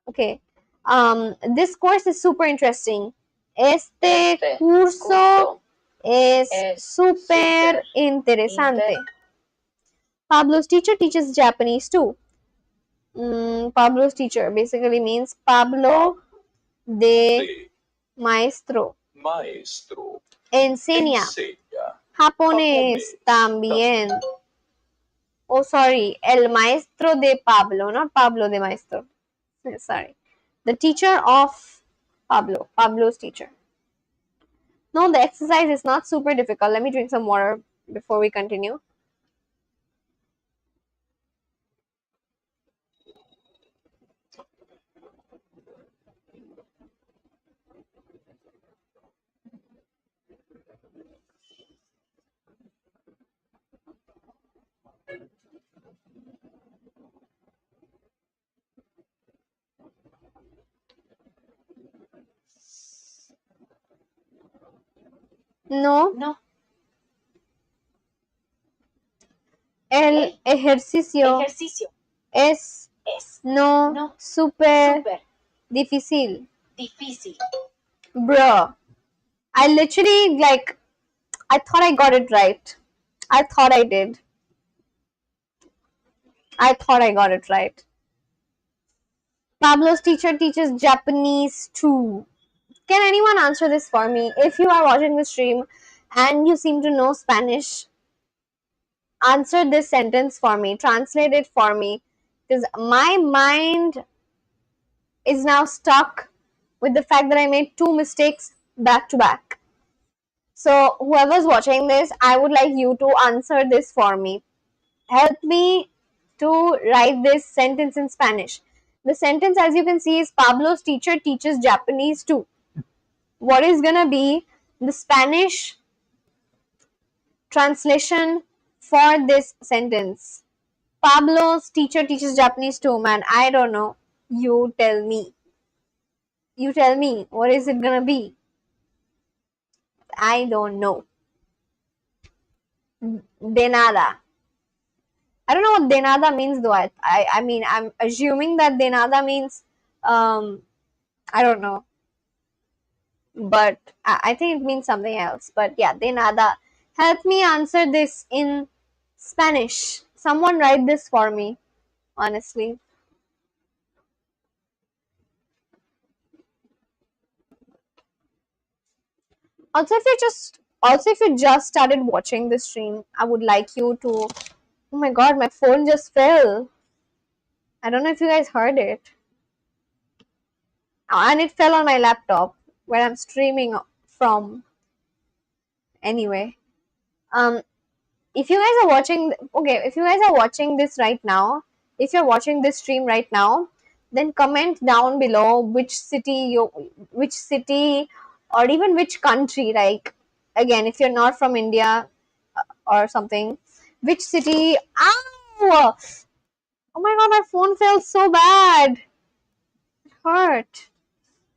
Okay. This course is super interesting. Este curso es súper interesante. Pablo's teacher teaches Japanese too. Pablo's teacher basically means Pablo de maestro. Maestro. Enseña japonés también. Oh, sorry, el maestro de Pablo, not Pablo de maestro. Sorry. The teacher of Pablo, Pablo's teacher. No, the exercise is not super difficult. Let me drink some water before we continue. No. No. El ejercicio es no super difícil. Bro, I literally I thought I got it right. I thought I did. I thought I got it right. Pablo's teacher teaches Japanese too. Can anyone answer this for me? If you are watching the stream and you seem to know Spanish, answer this sentence for me. Translate it for me. Because my mind is now stuck with the fact that I made 2 mistakes back to back. So whoever's watching this, I would like you to answer this for me. Help me to write this sentence in Spanish. The sentence, as you can see, is Pablo's teacher teaches Japanese too. What is gonna be the Spanish translation for this sentence? Pablo's teacher teaches Japanese too, man. I don't know. You tell me. You tell me. What is it gonna be? I don't know. De nada. I don't know what de nada means though. I mean, I'm assuming that de nada means, I don't know. But I think it means something else. But yeah, de nada Help me answer this in Spanish. Someone write this for me, honestly. Also if you just started watching this stream, I would like you to. Oh my god, my phone just fell. I don't know if you guys heard it. And it fell on my laptop where I'm streaming from. Anyway, um, if you guys are watching, okay, if you guys are watching this right now, if you're watching this stream right now, then comment down below which city, or even which country. Like, again, if you're not from India or something, which city? Ow! Oh my god, my phone felt so bad. It hurt.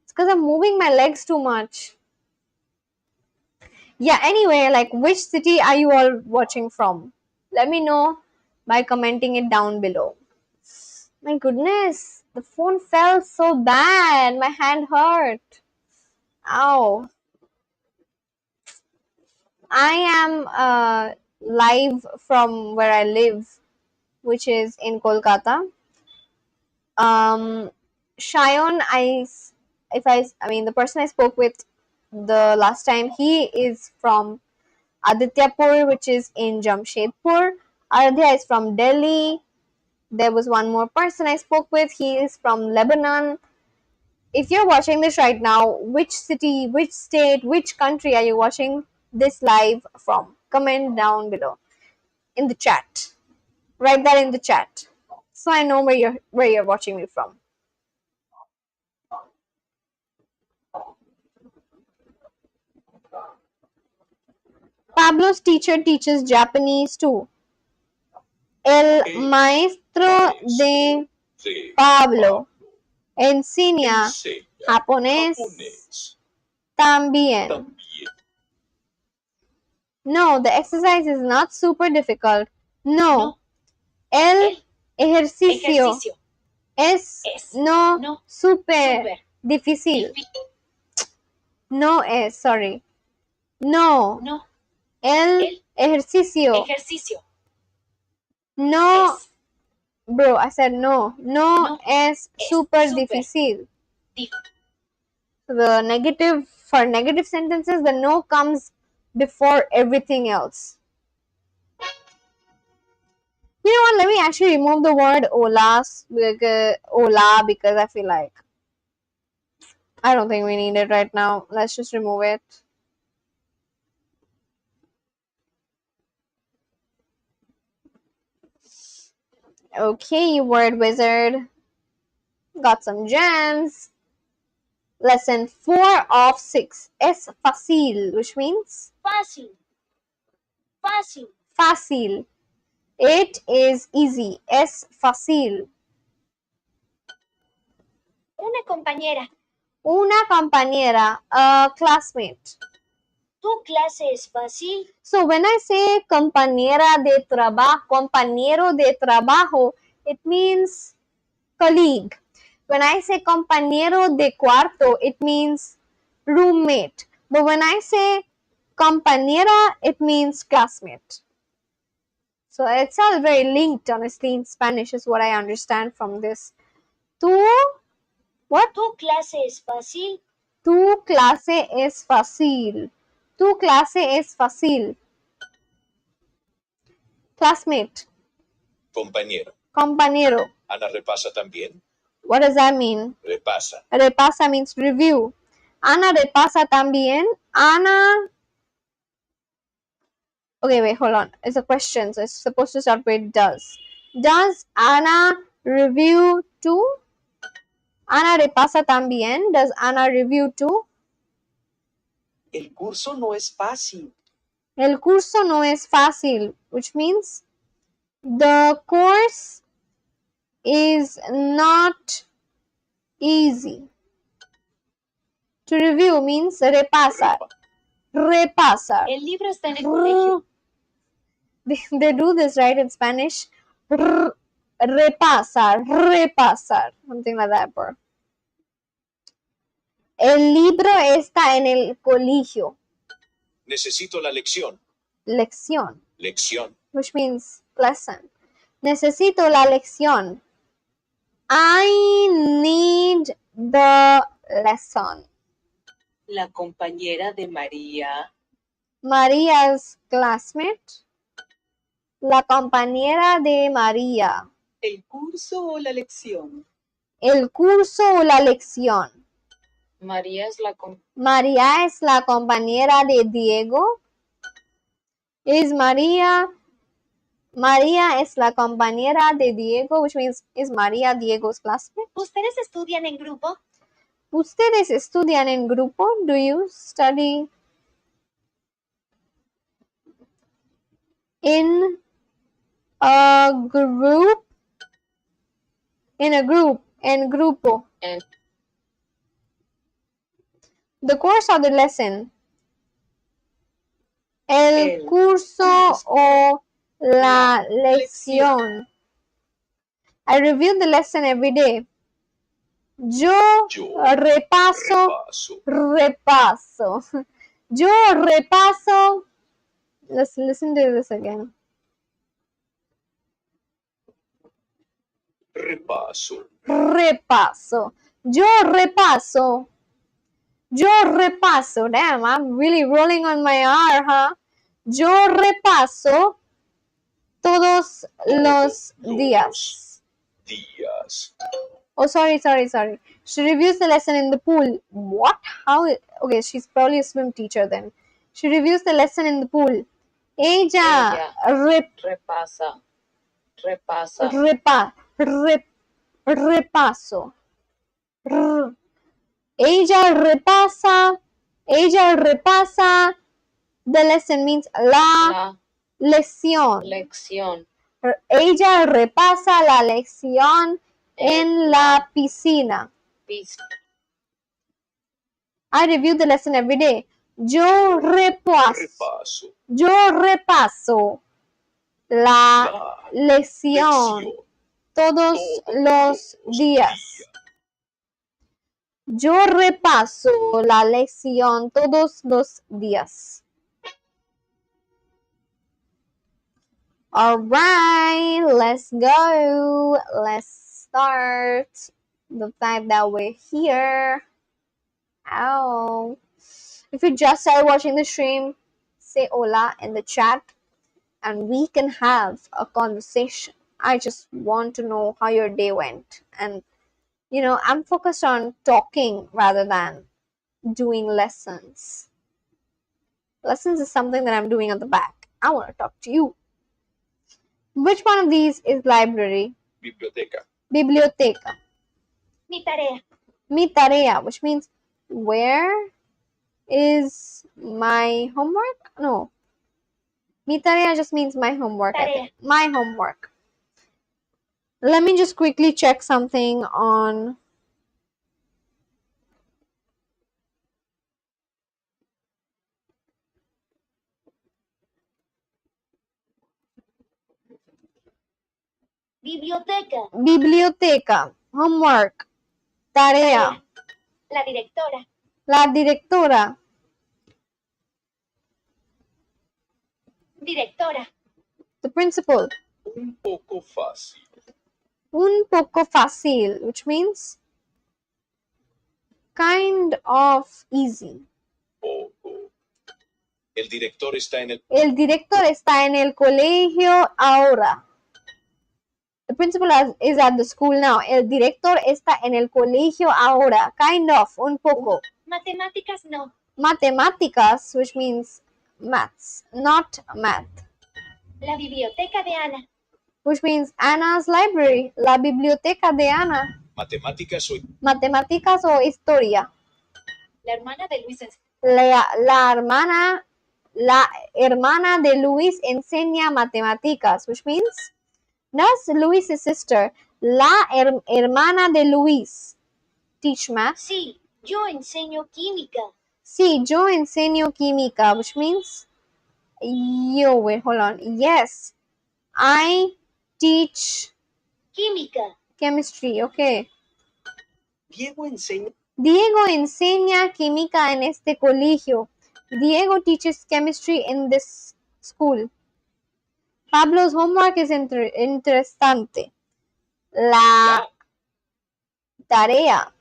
It's because I'm moving my legs too much. Yeah, anyway, like, which city are you all watching from? Let me know by commenting it down below. My goodness, the phone fell so bad. My hand hurt. Ow. I am live from where I live, which is in Kolkata. Shayon, I mean, the person I spoke with the last time, he is from Adityapur, which is in Jamshedpur. Aradhya is from Delhi. There was one more person I spoke with. He is from Lebanon. If you're watching this right now, which city, which state, which country are you watching this live from? Comment down below in the chat. Write that in the chat, so I know where you're watching me from. Pablo's teacher teaches Japanese too. El maestro de Pablo enseña japonés también. No, the exercise is not super difficult. No, el ejercicio es no super difícil. No es, sorry. No, el ejercicio. No, bro, I said no. No es super difícil. The negative, for negative sentences, the no comes before everything else. You know what? Let me actually remove the word hola, because I feel like I don't think we need it right now. Let's just remove it. Okay, you word wizard. Got some gems. Lesson 4 of 6. Es fácil, which means Fácil. Fácil. fácil. It is easy. Es fácil. Una compañera. Una compañera, a classmate. ¿Tu clase es fácil? So when I say compañera de trabajo, compañero de trabajo, it means colleague. When I say compañero de cuarto, it means roommate. But when I say compañera, it means classmate. So it's all very linked, honestly, in Spanish, is what I understand from this. Tu, what? ¿Tu clase es fácil? Tu clase es fácil. Tu clase es fácil. Classmate. Compañero. Compañero. Ana repasa también. What does that mean? Repasa. Repasa means review. Ana repasa también. Ana. Okay, wait, hold on. It's a question, so it's supposed to start with does. Does Ana review too? Ana repasa también. Does Ana review too? El curso no es fácil. El curso no es fácil, which means the course is not easy. To review means repasar. Repasar. El libro está en el colegio. They do this, right, in Spanish? Repasar, repasar. Something like that, bro. El libro está en el colegio. Necesito la lección. lección, lección, which means lesson. Necesito la lección. I need the lesson. La compañera de María. Maria's classmate. La compañera de María. El curso o la lección. El curso o la lección. María es la María es la compañera de Diego. Is María es la compañera de Diego, which means is María Diego's classmate? ¿Ustedes estudian en grupo? ¿Ustedes estudian en grupo? Do you study in a group? In a group, en grupo. En The course or the lesson. El curso o la lección. I review the lesson every day. Yo repaso. Yo repaso. Let's listen to this again. repaso, Repaso. Yo repaso. Yo repaso. Damn, I'm really rolling on my R, huh? Yo repaso todos los días. días, Oh, sorry. She reviews the lesson in the pool. What? How? Okay, she's probably a swim teacher then. She reviews the lesson in the pool. Ella repasa. Repaso. Ella repasa. The lesson means la lección. Ella repasa la lección en la piscina. I review the lesson every day. Yo repaso la lección todos los días. Yo repaso la lección todos los días. Alright, let's go. Let's start. The fact that we're here. Ow. If you just started watching the stream, say hola in the chat and we can have a conversation. I just want to know how your day went. And, I'm focused on talking rather than doing lessons. Lessons is something that I'm doing at the back. I want to talk to you. Which one of these is library? Biblioteca. Mi tarea, which means where is my homework? No. Mi tarea just means my homework. I think. My homework. Let me just quickly check something on biblioteca, homework, tarea. La directora. The principal. un poco fácil, Un poco fácil, which means kind of easy. poco. El director está en El director está en el colegio ahora. The principal is at the school now. El director está en el colegio ahora. Kind of, un poco. Matemáticas no. Matemáticas, which means maths, not math. La biblioteca de Ana. Which means Anna's library. La biblioteca de Ana. matemáticas o Matemáticas o historia. La hermana de Luis. La hermana de Luis enseña matemáticas, which means that's Luis's sister. La hermana de Luis teach math. Sí, yo enseño química. Sí, yo enseño química, which means wait, hold on. Yes, I teach química. Chemistry, okay. Diego enseña química en este colegio. Diego teaches chemistry in this school. Pablo's homework is interesante. La tarea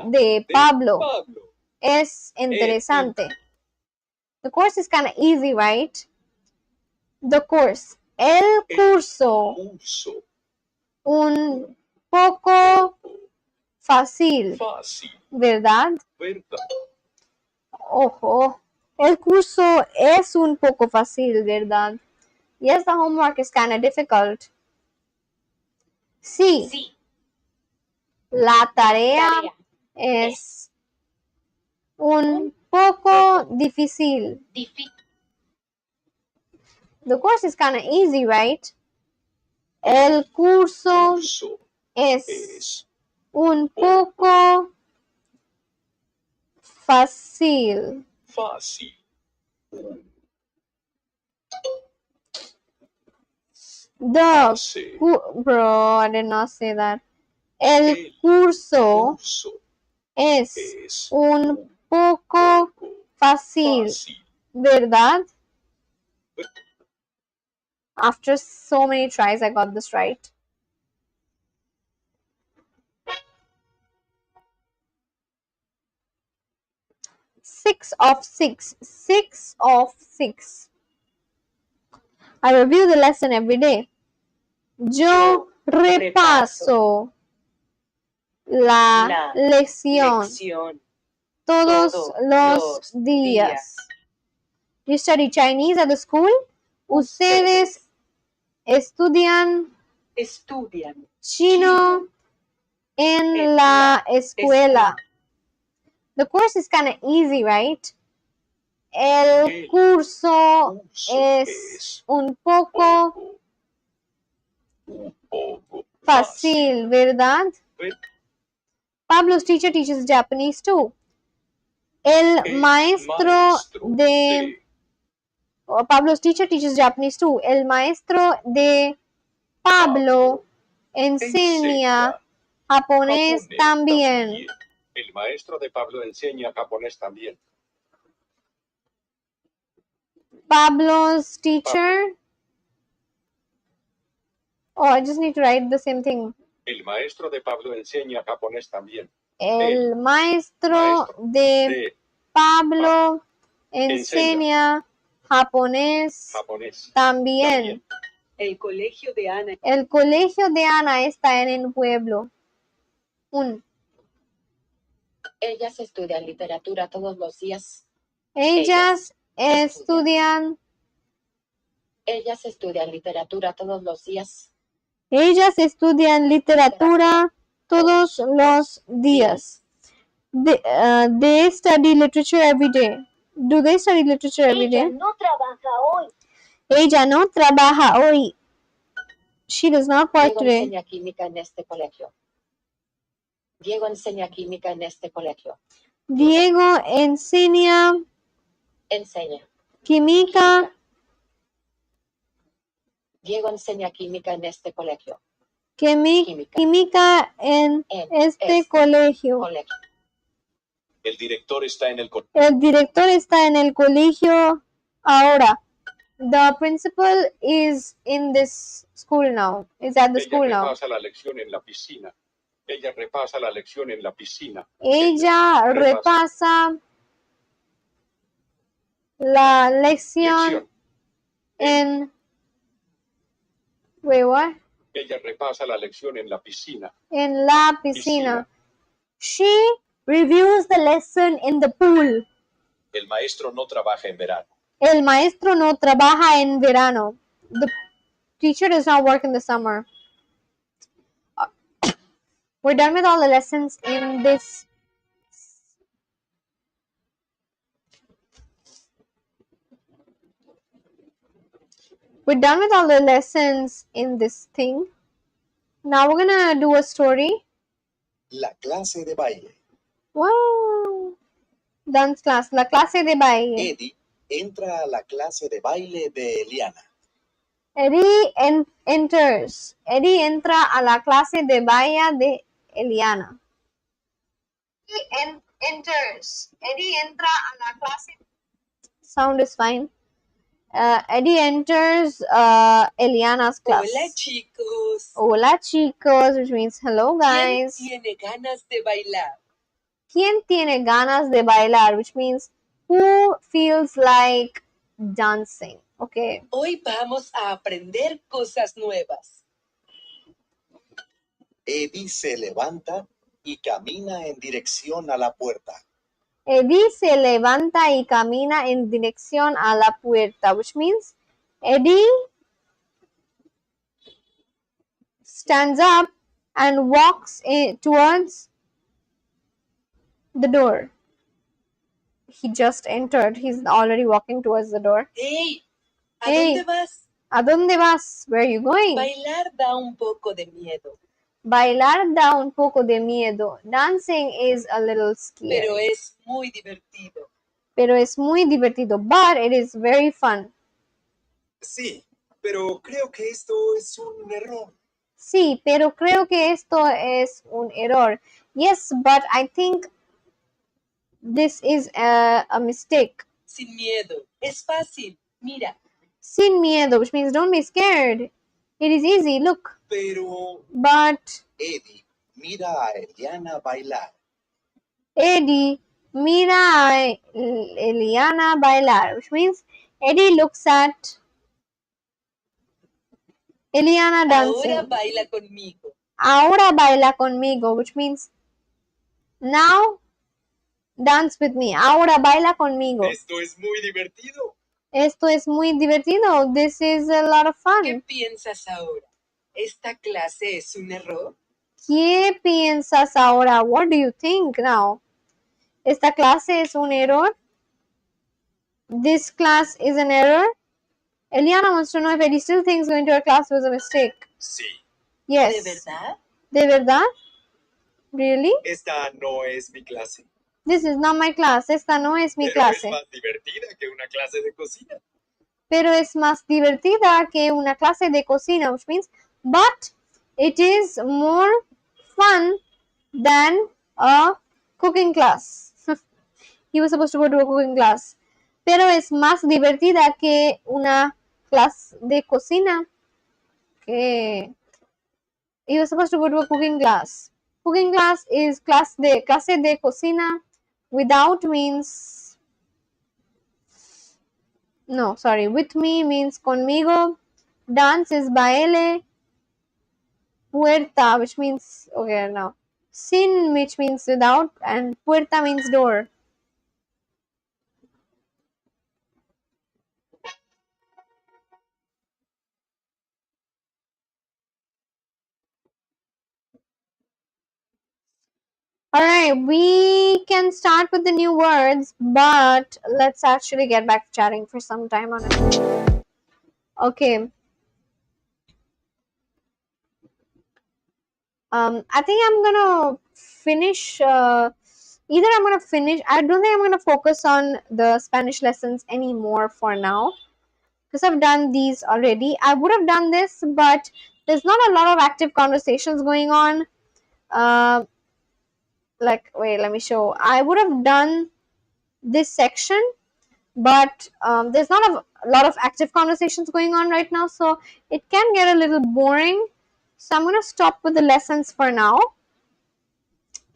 de Pablo es interesante. The course is kind of easy, right? The course. El curso. Un poco fácil. ¿Verdad? Ojo. El curso es un poco fácil, ¿verdad? Yes, the homework is kind of difficult. Sí. La tarea es un poco difícil. The course is kind of easy, right? El curso es un poco fácil. Bro, I did not say that. El curso es un poco fácil, ¿verdad? After so many tries, I got this right. Six of six. I review the lesson every day. Yo repaso la lección todos los días. You study Chinese at the school? Ustedes estudian chino en la escuela. The course is kind of easy, right? El curso es un poco fácil, ¿verdad? Pablo's teacher teaches Japanese too. Pablo's teacher teaches Japanese too. El maestro de Pablo enseña japonés también. El maestro de Pablo enseña japonés también. Pablo's teacher. Oh, I just need to write the same thing. El maestro de Pablo enseña japonés también. El maestro de Pablo enseña japonés también. El colegio de Ana. El colegio de Ana está en el pueblo. Ellas estudian literatura todos los días. Ellas estudian literatura todos los días. Ellas estudian literatura todos los días. They study literature every day. Do they study literature every day? Ella no trabaja hoy. Ella no trabaja hoy. She does not work Diego today. enseña química en este colegio. Diego enseña química en este colegio. Diego enseña química. Diego enseña química en este colegio. Química en este colegio. El director está en el colegio. El director está en el colegio ahora. The principal is in this school now. Is at the school now. Ella repasa la lección en la piscina. Ella repasa la lección en la piscina. Ella repasa la lección en... Wait, what? Ella repasa la lección en la piscina. En la piscina. She reviews the lesson in the pool. El maestro no trabaja en verano. El maestro no trabaja en verano. The teacher does not work in the summer. We're done with all the lessons in this. We're done with all the lessons in this thing. Now we're gonna do a story. La clase de baile. Wow. Dance class. La clase de baile. Eddie entra a la clase de baile de Eliana. Eddie enters. Eddie entra a la clase de baile de Eliana. Eddie enters. Eddie entra a la clase. Sound is fine. Eddie enters Eliana's class. Hola, chicos. Hola chicos, which means hello guys. ¿Quién tiene ganas de bailar? ¿Quién tiene ganas de bailar? Which means who feels like dancing. Okay. Hoy vamos a aprender cosas nuevas. Eddie se levanta y camina en dirección a la puerta. Eddie se levanta y camina en dirección a la puerta, which means Eddie stands up and walks towards the door. He just entered. He's already walking towards the door. Hey, ¿a Hey. dónde vas? ¿A dónde vas? Where are you going? Bailar da un poco de miedo, Bailar da un poco de miedo. Dancing is a little scary. pero es muy divertido. Pero es muy divertido. But it is very fun. Sí, pero creo que esto es un error. Sí, pero creo que esto es un error. Yes, but I think this is a mistake. Sin miedo, es fácil. Mira, Sin miedo, which means don't be scared. It is easy, look. Pero But Eddie mira a Eliana bailar. Eddie mira a Eliana bailar, which means Eddie looks at Eliana dancing. ahora baila conmigo. Ahora baila conmigo, which means now dance with me. Ahora baila conmigo. Esto es muy divertido. Esto es muy divertido. This is a lot of ¿Qué fun. piensas ahora? ¿Esta clase es un error? ¿Qué piensas ahora? What do you think now? ¿Esta clase es un error? This class is an error? Eliana wants to know if Eddie still thinks going to her class was a mistake. Sí. Yes. ¿De verdad? ¿De verdad? Really? Esta no es mi clase. This is not my class. Esta no es mi Pero es clase. más divertida que una clase de cocina. Pero es más divertida que una clase de cocina, which means, but it is more fun than a cooking class. He was supposed to go to a cooking class. Pero es más divertida que una clase de cocina. Que he was supposed to go to a cooking class. Cooking class is clase de cocina. Without means no, sorry. With me means conmigo. Dance is baile. Puerta, which means okay now. Sin, which means without, and puerta means door. Alright, we can start with the new words, but let's actually get back to chatting for some time on it. Okay. I think I'm gonna finish. Either I'm gonna finish. I don't think I'm gonna focus on the Spanish lessons anymore for now, because I've done these already. I would have done this, but there's not a lot of active conversations going on. Like, wait, let me show. I would have done this section, but there's not a lot of active conversations going on right now, so it can get a little boring. So I'm gonna stop with the lessons for now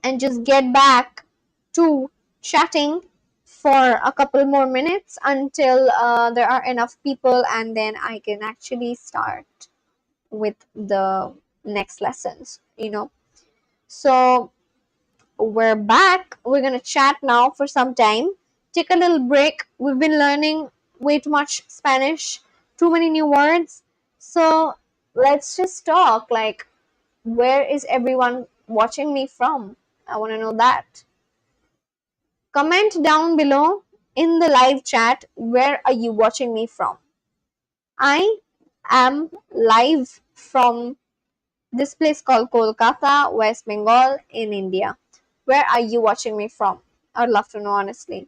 and just get back to chatting for a couple more minutes until there are enough people, and then I can actually start with the next lessons, So we're back. We're gonna chat now for some time. Take a little break. We've been learning way too much Spanish, too many new words. So let's just talk. Like, where is everyone watching me from? I want to know that. Comment down below in the live chat, where are you watching me from? I am live from this place called Kolkata, West Bengal in India. Where are you watching me from? I'd love to know, honestly.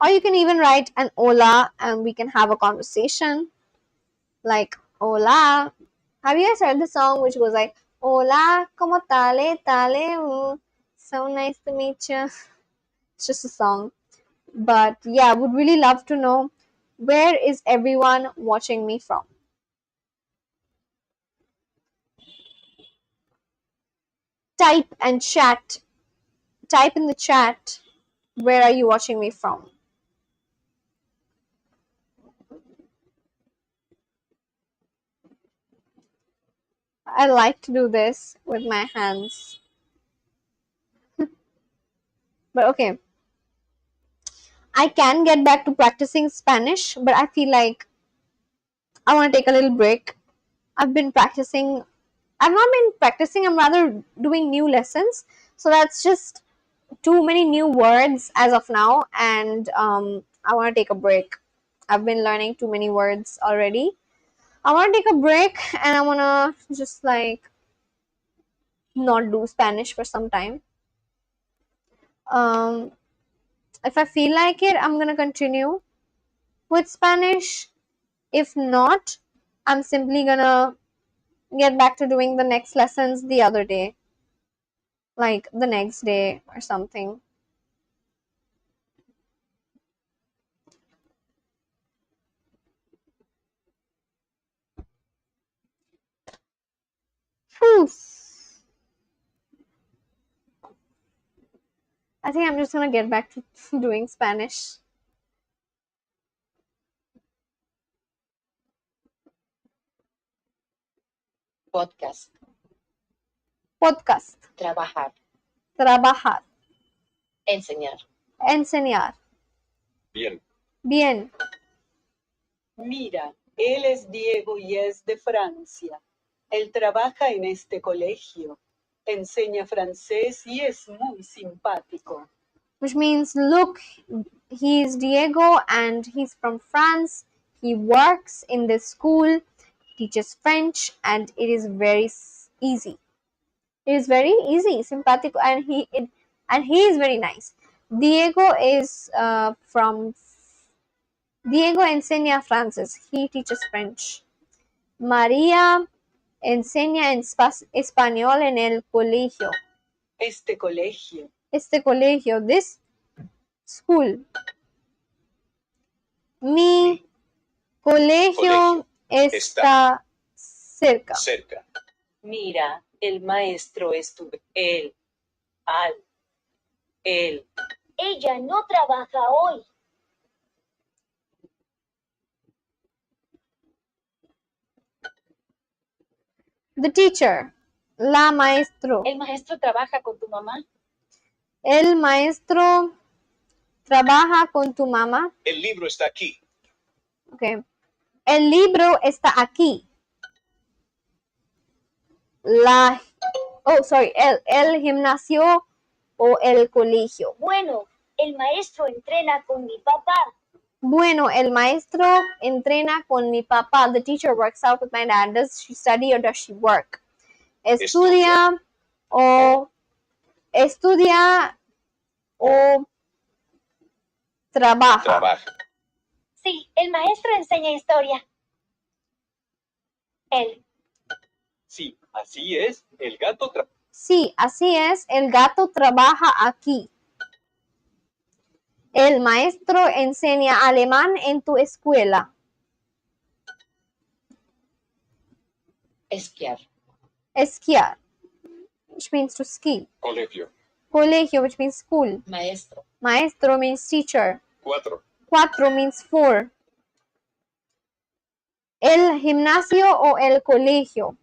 Or you can even write an hola and we can have a conversation. Like, hola. Have you guys heard the song which goes like, hola, como tale, tale, So nice to meet you. It's just a song. But yeah, would really love to know, where is everyone watching me from? Type and chat. Type in the chat, where are you watching me from? I like to do this with my hands. But okay, I can get back to practicing Spanish, but I feel like I want to take a little break. I've been practicing. I've not been practicing, I'm rather doing new lessons. So that's just too many new words as of now, and I want to take a break. I've been learning too many words already. I want to take a break and I want to just like not do Spanish for some time. Um, if I feel like it, I'm gonna continue with Spanish. If not, I'm simply gonna get back to doing the next lessons the other day, like the next day or something. Whew. I think I'm just gonna get back to doing Spanish. Podcast. Podcast. Trabajar. Trabajar. Enseñar. Enseñar. Bien. Bien. Mira, él es Diego y es de Francia. Él trabaja en este colegio. Enseña francés y es muy simpático. Which means, look, he's Diego and he's from France. He works in this school, teaches French, and it is very easy. It is very easy, simpático, and he is very nice. Diego is from Diego enseña francés. He teaches French. María enseña en español en el colegio. Este colegio. Este colegio, this school. Mi colegio está cerca. Cerca. Mira, el maestro él, él. Ella no trabaja hoy. The teacher. La maestro. ¿El maestro trabaja con tu mamá? El maestro trabaja con tu mamá. El libro está aquí. Okay. El libro está aquí. El gimnasio o el colegio. Bueno, el maestro entrena con mi papá. Bueno, el maestro entrena con mi papá. The teacher works out with my dad. Does she study or does she work? Estudia o trabaja. Trabaja. Sí, el maestro enseña historia. Él. Sí, así es. El gato Sí, así es. El gato trabaja aquí. El maestro enseña alemán en tu escuela. Esquiar. Esquiar, which means to ski. Colegio. Colegio, which means school. Maestro. Maestro means teacher. 4. Cuatro means four. El gimnasio o el colegio.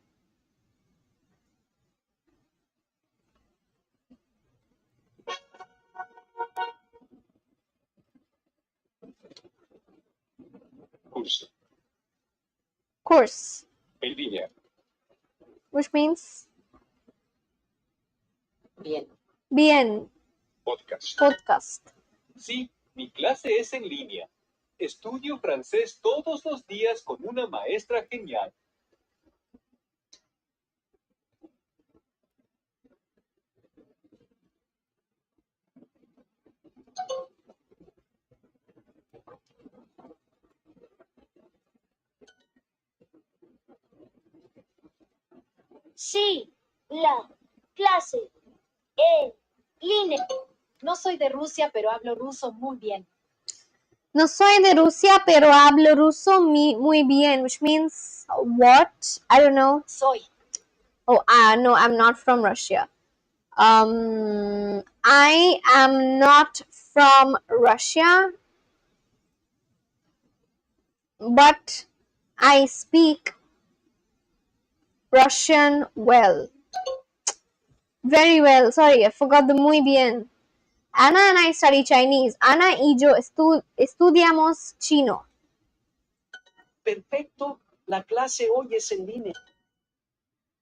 Curso. Course, En línea. which means Bien. bien. Podcast. Podcast. Sí, mi clase es en línea. Estudio francés todos los días con una maestra genial. Sí, la clase en Line. No soy de Rusia, pero hablo ruso muy bien. No soy de Rusia, pero hablo ruso muy bien, which means what? I don't know. Soy. Oh, no, I'm not from Russia. I am not from Russia, but I speak Russian well. Very well. Sorry, I forgot the muy bien. Ana and I study Chinese. Ana y yo estudiamos chino. Perfecto, la clase hoy es en línea.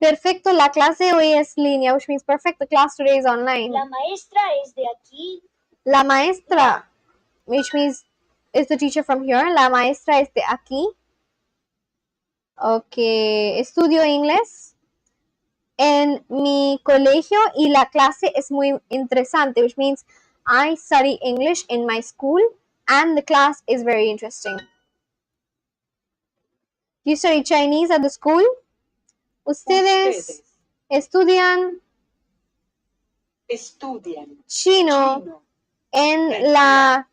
Perfecto, la clase hoy es línea, which means perfect, the class today is online. La maestra es de aquí. La maestra, which means is the teacher from here. La maestra es de aquí. Okay, estudio inglés en mi colegio y la clase es muy interesante, which means I study English in my school and the class is very interesting. You study Chinese at the school? Ustedes estudian chino en la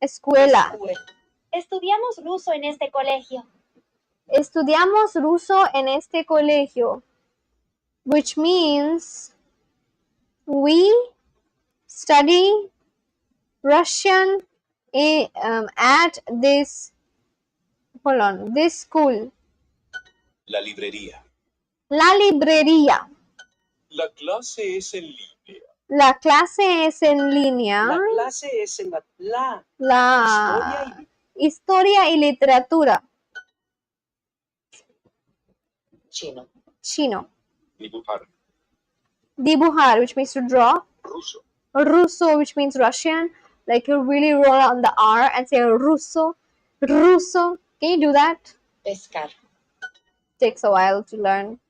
escuela. Estudiamos ruso en este colegio. Estudiamos ruso en este colegio, which means we study Russian at this school. La librería. La librería. La clase es en línea. La clase es en línea. La clase es en La historia y literatura. Chino. Chino. Dibujar. Dibujar, which means to draw. Ruso. Ruso, which means Russian. Like you really roll on the R and say Ruso. Ruso. Can you do that? Pescar. Takes a while to learn.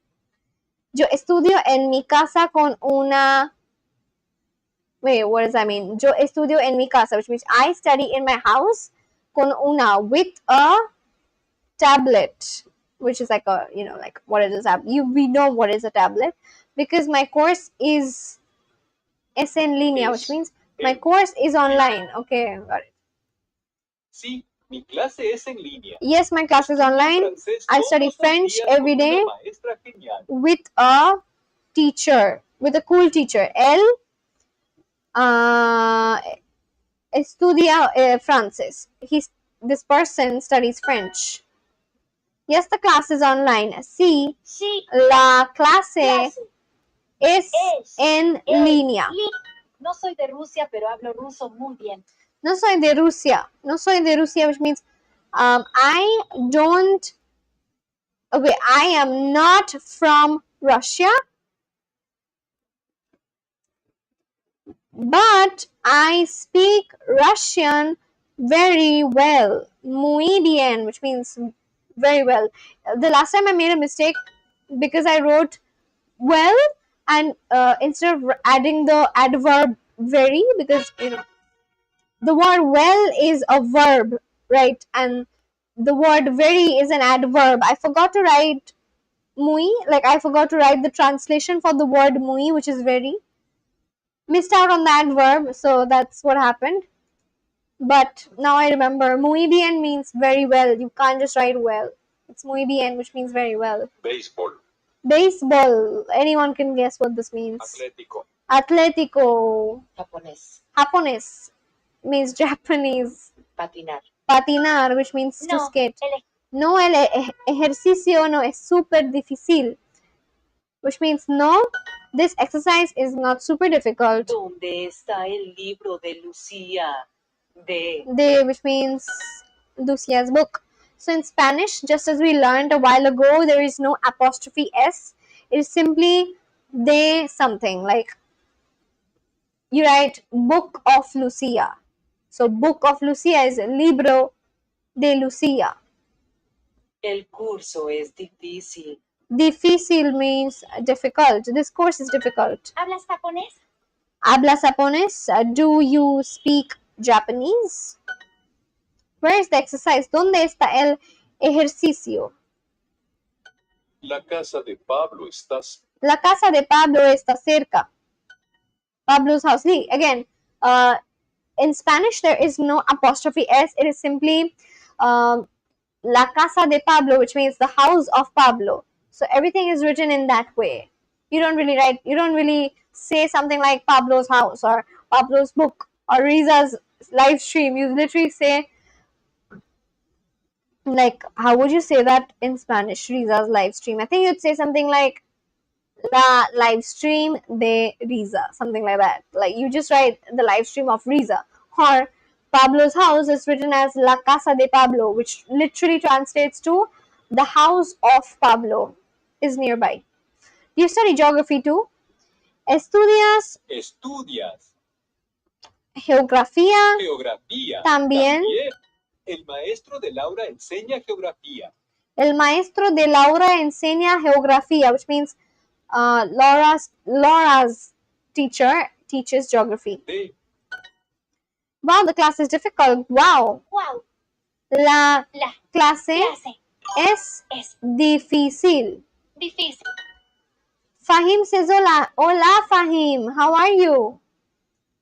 Yo estudio en mi casa con una... Wait, what does that mean? Yo estudio en mi casa, which means I study in my house con una, with a tablet, which is like a, like what is a tablet? We know what is a tablet because my course is en línea, which means my course is online. Okay, got it. Sí, mi clase es en línea. Yes, my class is online. I study French every day with a teacher, with a cool teacher. Él estudia francés. This person studies French. Yes, the class is online. Sí, la clase es en línea. No soy de Rusia, pero hablo ruso muy bien. No soy de Rusia. No soy de Rusia, which means I am not from Russia, but I speak Russian very well. Muy bien, which means very well. The last time I made a mistake because I wrote well and instead of adding the adverb very, because the word well is a verb, right? And the word very is an adverb. I forgot to write muy, like I forgot to write the translation for the word muy, which is very. Missed out on that verb, so that's what happened. But now I remember, muy bien means very well. You can't just write well. It's muy bien, which means very well. Béisbol. Baseball. Anyone can guess what this means. Atlético. Atlético. Japonés. Japonés means Japanese. Patinar. Patinar, which means to skate. No, el ejercicio no es super difícil. Which means no, this exercise is not super difficult. ¿Dónde está el libro de Lucía? Which means Lucia's book. So in Spanish, just as we learned a while ago, there is no apostrophe S. It is simply de something. Like you write book of Lucia. So book of Lucia is libro de Lucia. El curso es difícil. Difícil means difficult. This course is difficult. ¿Hablas japonés? ¿Hablas japonés? Do you speak Japanese? Where is the exercise? ¿Dónde está el ejercicio? La casa de Pablo está. La casa de Pablo está cerca. Pablo's house. See, again, in Spanish there is no apostrophe s. It is simply La Casa de Pablo, which means the house of Pablo. So everything is written in that way. You don't really write. You don't really say something like Pablo's house or Pablo's book or Riza's live stream. You literally say, like, how would you say that in Spanish? Riza's live stream. I think you'd say something like La live stream de Riza, something like that. Like you just write the live stream of Riza. Or Pablo's house is written as La Casa de Pablo, which literally translates to the house of Pablo is nearby. You study geography too? Estudias Estudias geografía geografía. también. El maestro de Laura enseña geografía. El maestro de Laura enseña geografía, which means Laura's teacher teaches geography. D. Wow, the class is difficult. Wow. Wow. La La clase clase es es difícil. difícil. Fahim says hola. Hola, Fahim. How are you?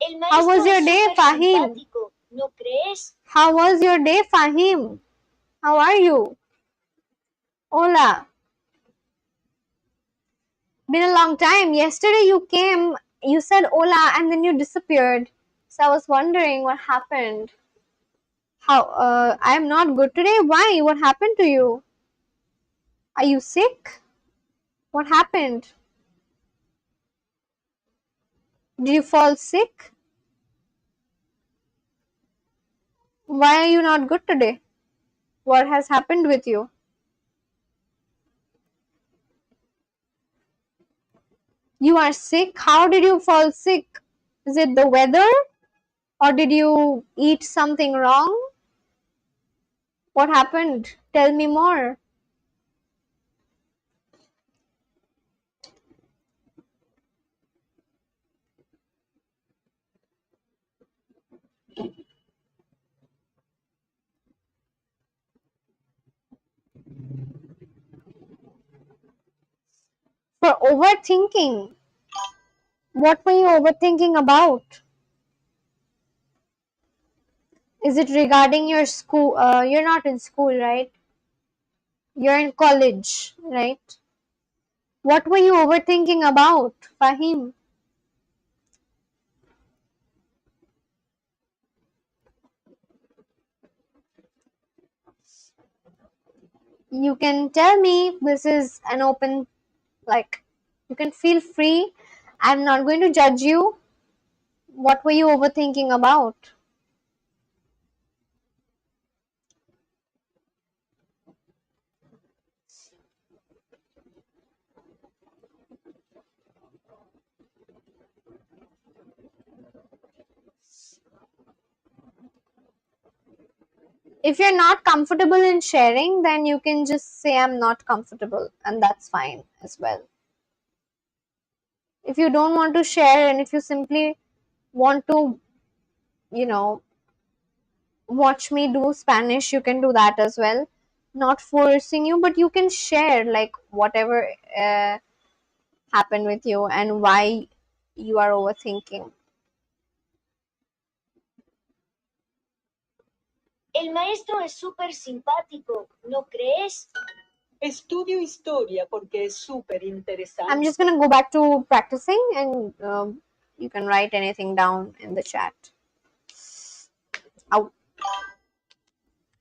El How was maestro your es day, súper Fahim? simpático, ¿no crees? How was your day, Fahim? How are you? Hola. Been a long time. Yesterday you came, you said hola, and then you disappeared. So I was wondering what happened. I am not good today. Why? What happened to you? Are you sick? What happened? Did you fall sick? Why are you not good today? What has happened with you? You are sick? How did you fall sick? Is it the weather? Or did you eat something wrong? What happened? Tell me more. For overthinking. What were you overthinking about? Is it regarding your school? You're not in school, right? You're in college, right? What were you overthinking about, Fahim? You can tell me. This is an open, like, you can feel free. I'm not going to judge you. What were you overthinking about? If you're not comfortable in sharing, then you can just say I'm not comfortable, and that's fine as well. If you don't want to share, and if you simply want to, you know, watch me do Spanish, you can do that as well. Not forcing you, but you can share like whatever happened with you and why you are overthinking. El maestro es súper simpático, ¿no crees? Estudio historia porque es súper I'm interesante. just gonna go back to practicing, and you can write anything down in the chat. Ow.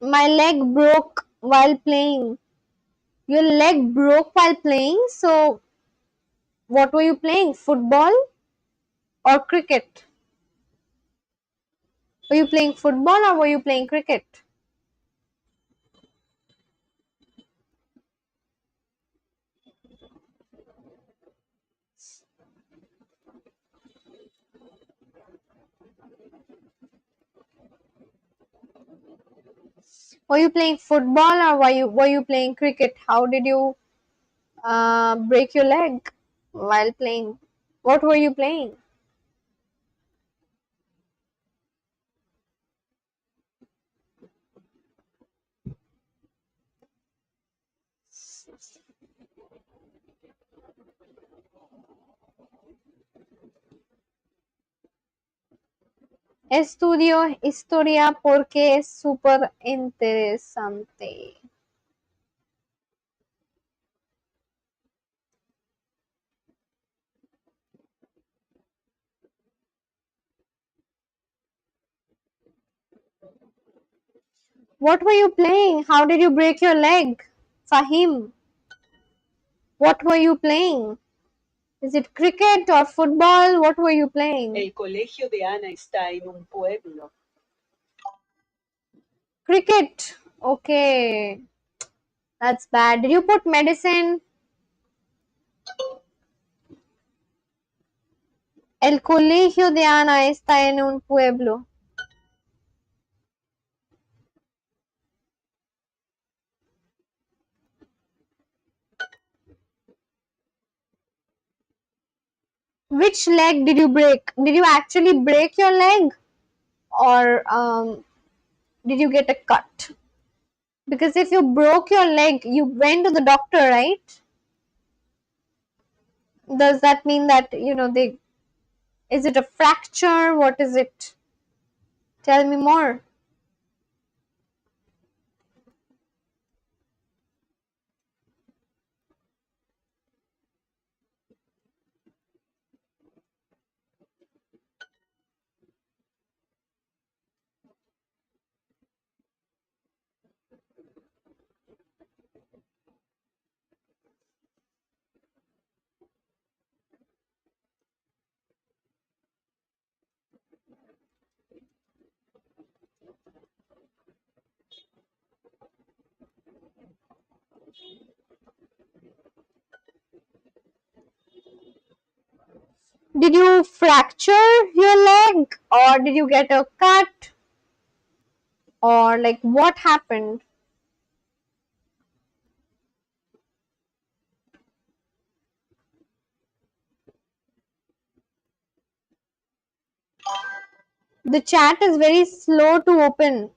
My leg broke while playing. Your leg broke while playing? So, what were you playing? Football or cricket? Were you playing football or were you playing cricket? Were you playing football or were you playing cricket? How did you break your leg while playing? What were you playing? Estudio historia porque es súper interesante. What were you playing? How did you break your leg? Fahim, what were you playing? Is it cricket or football? What were you playing? El colegio de Ana está en un pueblo. Cricket. Okay. That's bad. Did you put medicine? El colegio de Ana está en un pueblo. Which leg did you break? Did you actually break your leg? Or did you get a cut? Because if you broke your leg, you went to the doctor, right? Does that mean that, is it a fracture? What is it? Tell me more. Did you fracture your leg? Or did you get a cut? Or like what happened? The chat is very slow to open.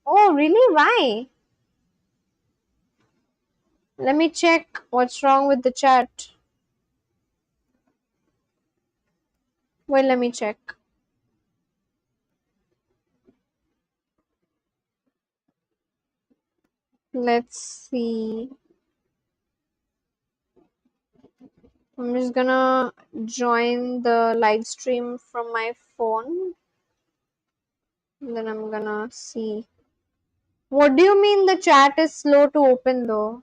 Oh, really? Why? Let me check what's wrong with the chat. Wait, let me check. Let's see. I'm just gonna join the live stream from my phone. And then I'm gonna see. What do you mean the chat is slow to open though?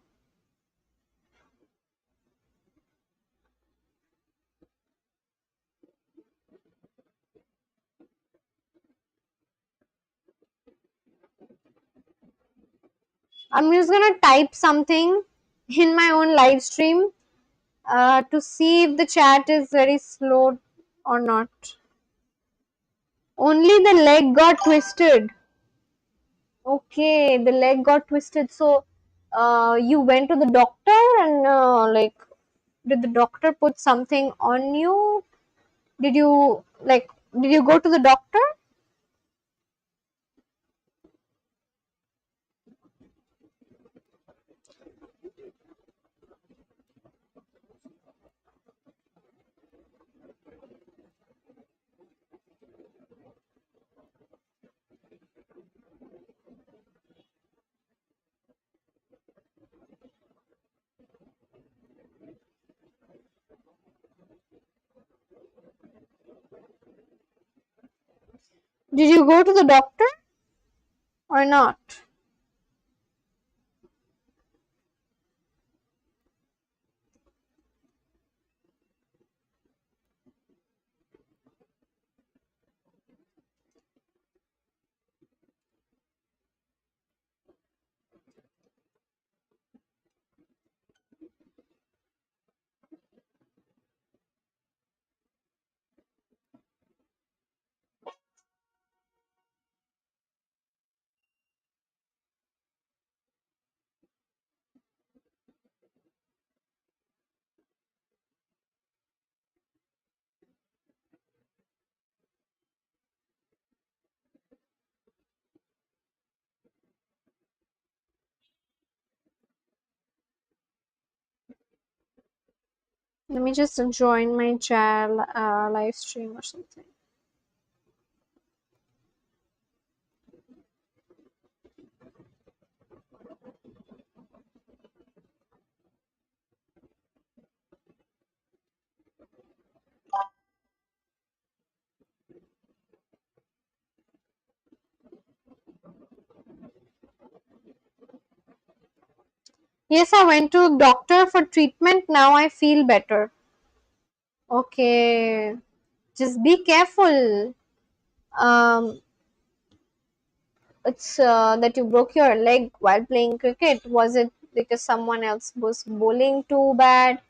I'm just gonna type something in my own live stream to see if the chat is very slow or not. Only the leg got twisted. Okay, the leg got twisted. So, you went to the doctor and did the doctor put something on you? Did you did you go to the doctor? Did you go to the doctor or not? Let me just join my chat live stream or something. Yes, I went to doctor for treatment. Now I feel better. Okay. Just be careful. Um, it's that you broke your leg while playing cricket. Was it because someone else was bowling too bad?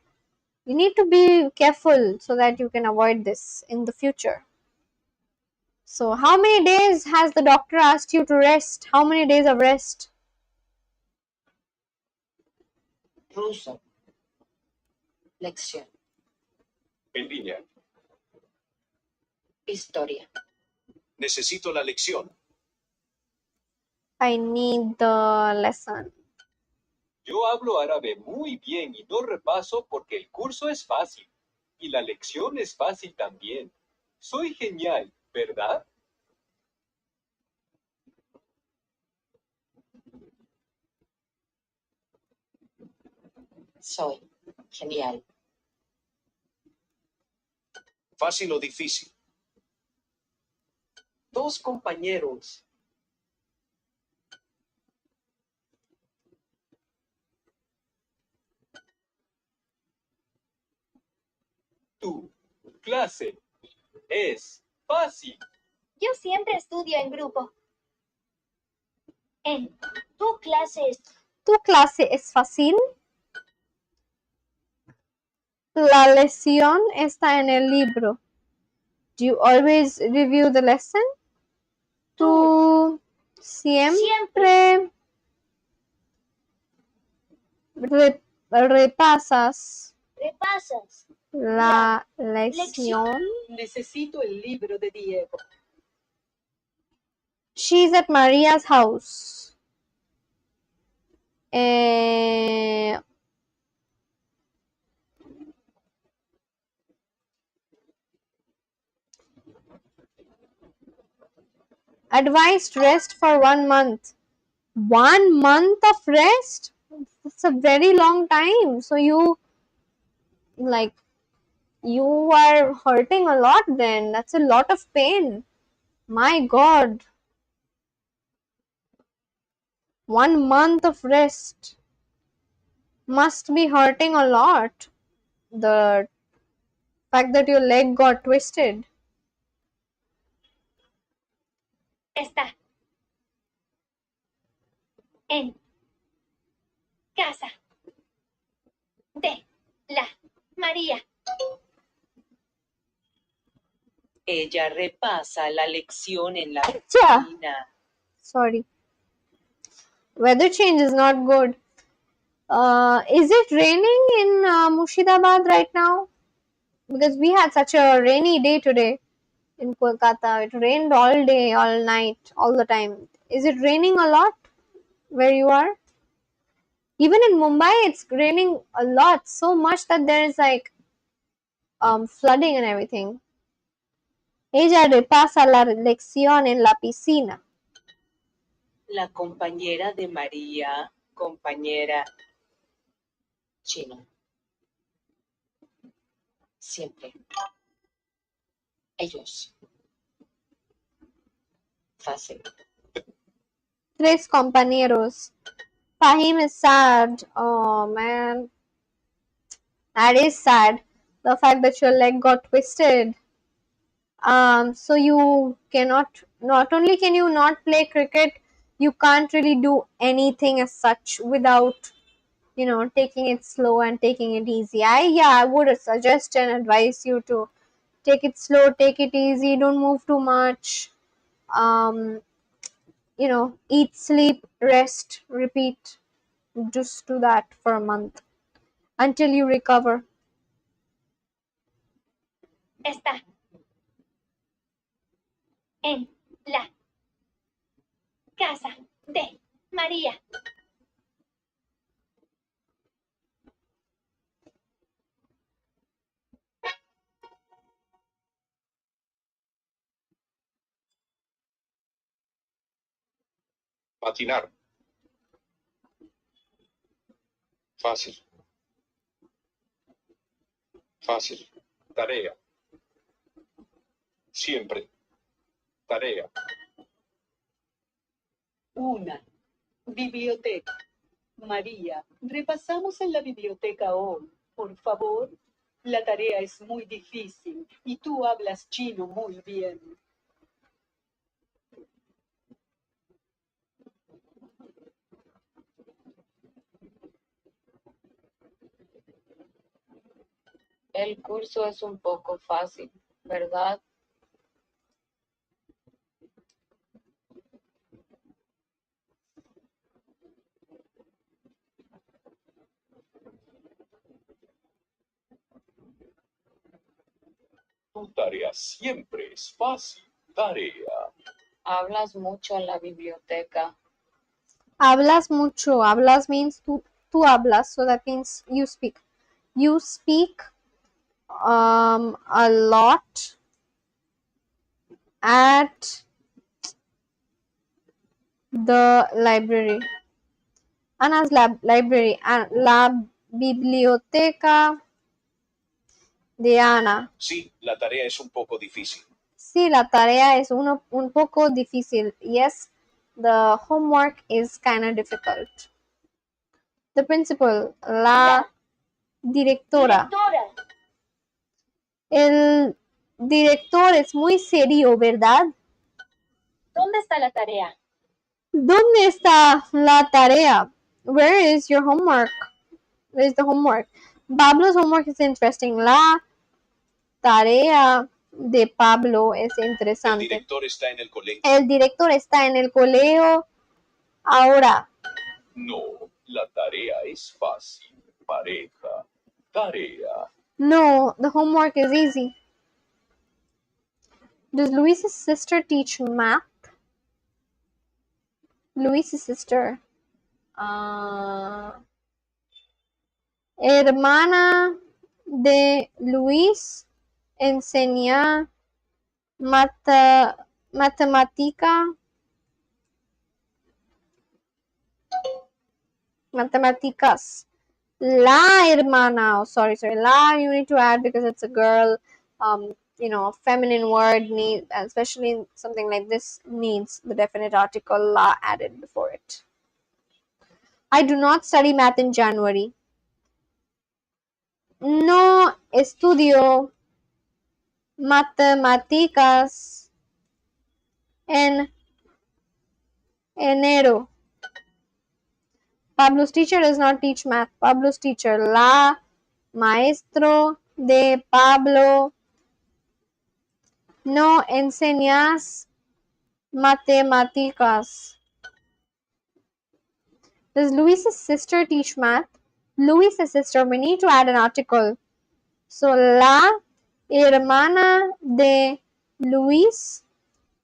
You need to be careful so that you can avoid this in the future. So, how many days has the doctor asked you to rest? How many days of rest? Ruso. Lección. En línea. Historia. Necesito la lección. I need the lesson. Yo hablo árabe muy bien y no repaso porque el curso es fácil. Y la lección es fácil también. Soy genial, ¿verdad? Soy. Genial. Fácil o difícil. Dos compañeros. Tu clase es fácil. Yo siempre estudio en grupo. En tu clase es ¿Tu clase es fácil? La lección está en el libro. Do you always review the lesson? Tú siempre repasas repasas. la lección. Necesito el libro de Diego. She's at Maria's house. Eh, advised rest for 1 month. 1 month of rest? It's a very long time. So you are hurting a lot then. That's a lot of pain. My God. 1 month of rest must be hurting a lot. The fact that your leg got twisted. Está en casa de la María. Ella repasa la lección en la Yeah. piscina. Sorry. Weather change is not good. Is it raining in Murshidabad right now? Because we had such a rainy day today in Kolkata. It rained all day, all night, all the time. Is it raining a lot where you are? Even in Mumbai, it's raining a lot, so much that there is like flooding and everything. Ella repasa la lección en la piscina. La compañera de María, compañera. Chino. Siempre. Ellos. Fácil. 3 compañeros. Fahim is sad. Oh man. That is sad. The fact that your leg got twisted. So you cannot, not only can you not play cricket, you can't really do anything as such without, taking it slow and taking it easy. I would suggest and advise you to take it slow, take it easy, don't move too much. Eat, sleep, rest, repeat. Just do that for a month until you recover. Está en la casa de María. Patinar. Fácil. Fácil. Tarea. Siempre. Tarea. Una. Biblioteca. María, repasamos en la biblioteca hoy. Por favor. La tarea es muy difícil y tú hablas chino muy bien. El curso es un poco fácil, ¿verdad? Tu tarea siempre es fácil. Tarea. Hablas mucho en la biblioteca. Hablas mucho. Hablas means tú hablas, so that means you speak. You speak a lot at the library. Ana's library. La biblioteca de Ana. Sí, la tarea es un poco difícil. Sí, la tarea es un poco difícil. Yes, the homework is kind of difficult. The principal, la directora. El director es muy serio, ¿verdad? ¿Dónde está la tarea? ¿Dónde está la tarea? Where is your homework? Where is the homework? Pablo's homework is interesting. La tarea de Pablo es El interesante. director está en el colegio. El director está en el colegio ahora. No, la tarea es fácil. Pareja. Tarea. No, the homework is easy. Does Luis's sister teach math? Luis's sister. Hermana de Luis enseña matemáticas. La hermana, sorry, la you need to add because it's a girl, a feminine word need, especially something like this needs the definite article la added before it. I do not study math in January. No estudio matemáticas en enero. Pablo's teacher does not teach math. Pablo's teacher, la maestro de Pablo, no enseñas matemáticas. Does Luis's sister teach math? Luis's sister, we need to add an article. So, la hermana de Luis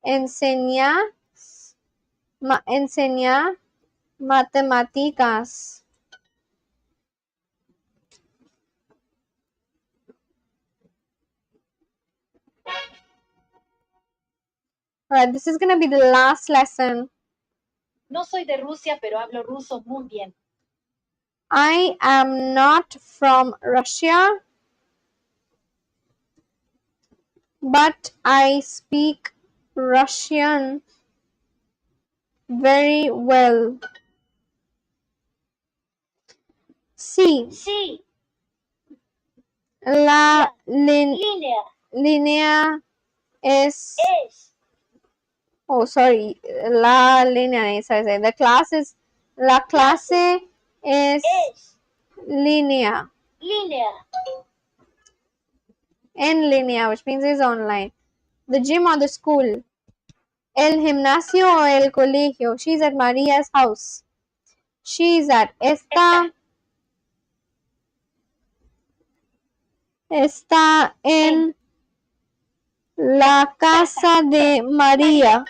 enseña matemáticas. Alright, this is going to be the last lesson. No soy de Rusia, pero hablo ruso muy bien. I am not from Russia, but I speak Russian very well. Sí, la línea es. Oh, sorry. La línea es. The class is. La clase es línea. En línea, which means is online. The gym or the school. El gimnasio o el colegio. She's at Maria's house. She's at está en la casa de María.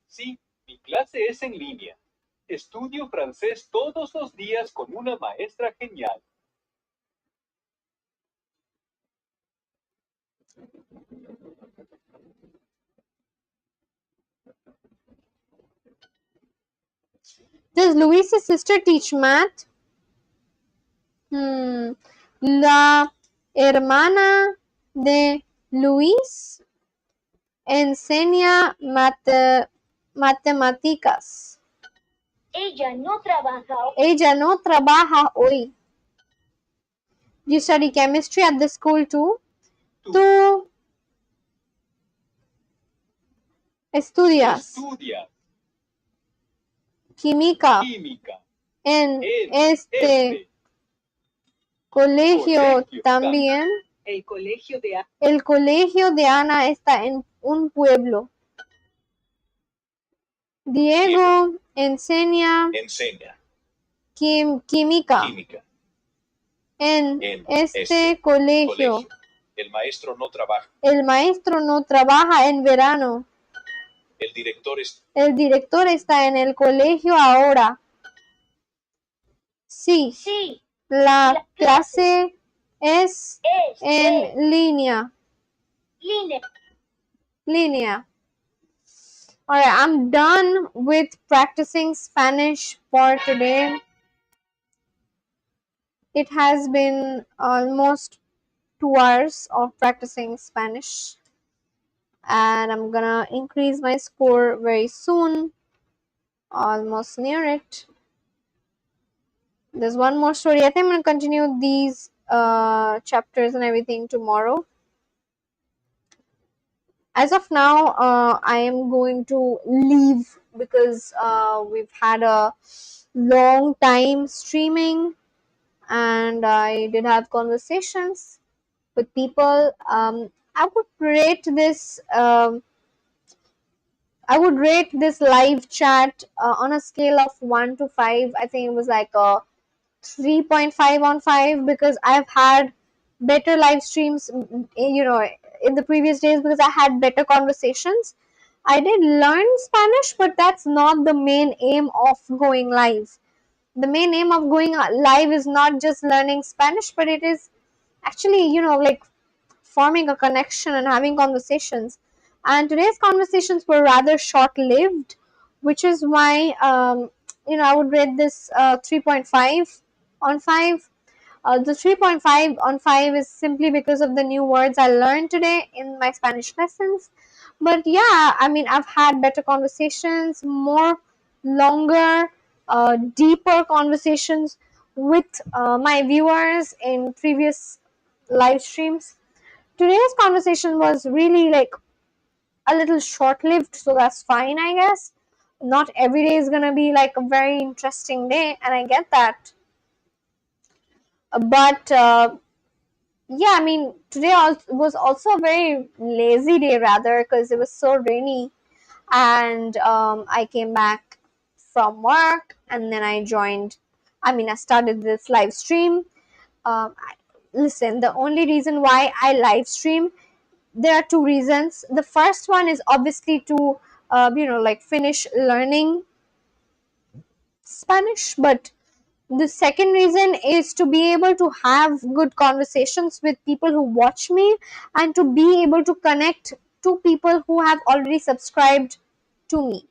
Sí, mi clase es en línea. Estudio francés todos los días con una maestra genial. Does Luis's sister teach math? La hermana de Luis enseña matemáticas. Ella no trabaja. Ella no trabaja hoy. You study chemistry at the school too? Tú estudias Estudia química química en en este colegio colegio también. El colegio de El colegio de Ana está en un pueblo. Diego enseña enseña química química en en este colegio. El maestro no trabaja. El maestro no trabaja en verano. El director El director está en el colegio ahora. Sí, Sí, la clase es es en línea. línea. Línea. Alright, I'm done with practicing Spanish for today. It has been almost 2 hours of practicing Spanish, and I'm gonna increase my score very soon. Almost near it. There's one more story. I think I'm gonna continue these chapters and everything tomorrow. As of now, I am going to leave because we've had a long time streaming, and I did have conversations with people. I would rate this. I would rate this live chat on a scale of 1 to 5. I think it was like a 3.5 on 5 because I've had better live streams, in the previous days because I had better conversations. I did learn Spanish, but that's not the main aim of going live. The main aim of going live is not just learning Spanish, but it is actually, like forming a connection and having conversations. And today's conversations were rather short lived, which is why, I would rate this 3.5 on 5. The 3.5 on 5 is simply because of the new words I learned today in my Spanish lessons. But yeah, I mean, I've had better conversations, more longer, deeper conversations with my viewers in previous live streams. Today's conversation was really like a little short lived, so that's fine, I guess. Not every day is gonna be like a very interesting day, and I get that. But yeah, I mean, today was also a very lazy day, rather, because it was so rainy, and I came back from work, and then I joined. I started this live stream. Listen, the only reason why I live stream, there are two reasons. The first one is obviously to, like finish learning Spanish, but the second reason is to be able to have good conversations with people who watch me and to be able to connect to people who have already subscribed to me.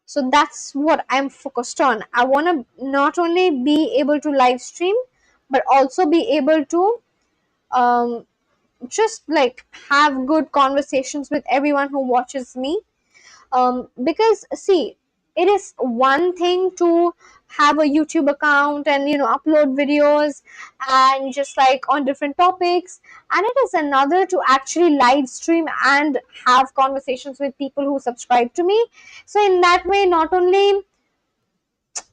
So that's what I'm focused on. I want to not only be able to live stream, but also be able to um, just like have good conversations with everyone who watches me. Because see, it is one thing to have a YouTube account and upload videos and just like on different topics, and it is another to actually live stream and have conversations with people who subscribe to me. So in that way, not only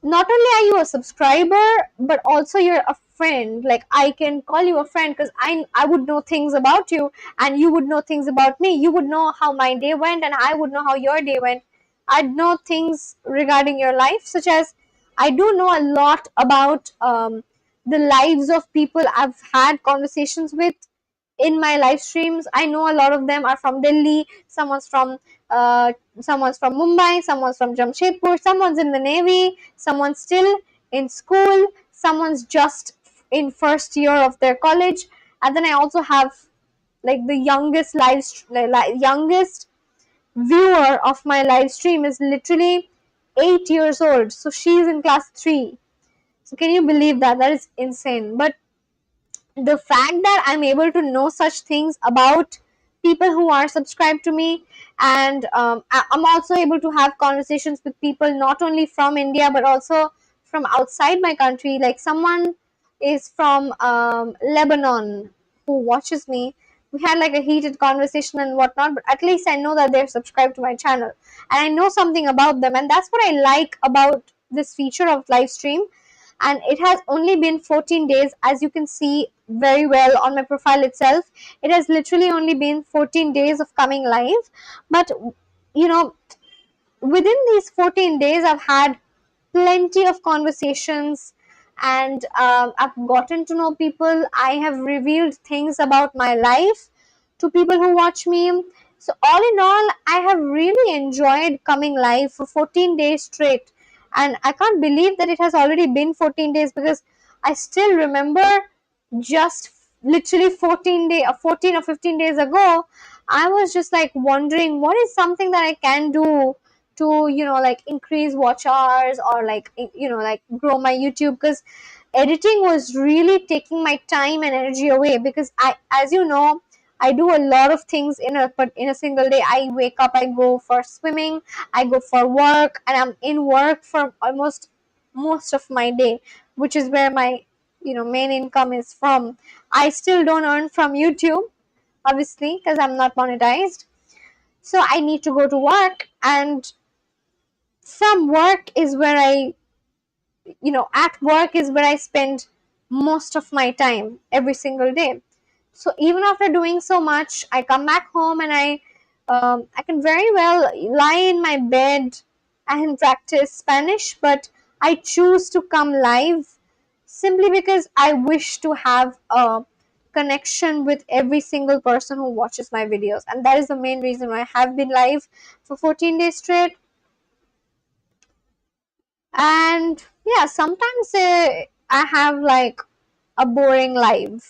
are you a subscriber, but also you're a friend. Like, I can call you a friend because I would know things about you, and you would know things about me. You would know how my day went, and I would know how your day went. I'd know things regarding your life, such as I do know a lot about the lives of people I've had conversations with in my live streams. I know a lot of them are from Delhi, uh, someone's from Mumbai, someone's from Jamshedpur, someone's in the Navy, someone's still in school, someone's just in first year of their college, and then I also have like the youngest viewer of my live stream is literally 8 years old. So she's in class 3. So can you believe that? That is insane. But the fact that I'm able to know such things about people who are subscribed to me, and I'm also able to have conversations with people not only from India but also from outside my country. Like someone is from Lebanon who watches me. We had like a heated conversation and whatnot, but at least I know that they're subscribed to my channel and I know something about them, and that's what I like about this feature of live stream. And it has only been 14 days, as you can see very well on my profile itself. It has literally only been 14 days of coming live, but you know, within these 14 days I've had plenty of conversations, and I've gotten to know people. I have revealed things about my life to people who watch me. So all in all, I have really enjoyed coming live for 14 days straight, and I can't believe that it has already been 14 days, because I still remember just literally 14 or 15 days ago, I was just like wondering what is something that I can do to, like increase watch hours, or like, like grow my YouTube, because editing was really taking my time and energy away. Because as you know, I do a lot of things in a single day. I wake up, I go for swimming, I go for work, and I'm in work for almost most of my day, which is where my main income is from. I still don't earn from YouTube, obviously, because I'm not monetized. So I need to go to work, and from work is where at work is where I spend most of my time every single day. So even after doing so much, I come back home and I can very well lie in my bed and practice Spanish, but I choose to come live simply because I wish to have a connection with every single person who watches my videos, and that is the main reason why I have been live for 14 days straight. And yeah, sometimes I have like a boring live,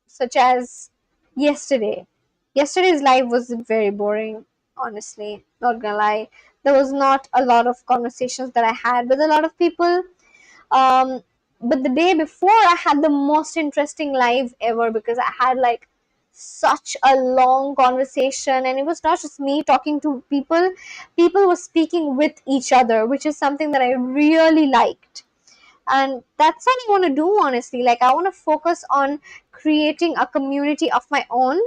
such as yesterday. Yesterday's live was very boring, honestly, not gonna lie. There was not a lot of conversations that I had with a lot of people. um but the day before, I had the most interesting live ever, because I had like such a long conversation, and it was not just me talking to people. People were speaking with each other, which is something that I really liked. And that's what I want to do, honestly. Like, I want to focus on creating a community of my own,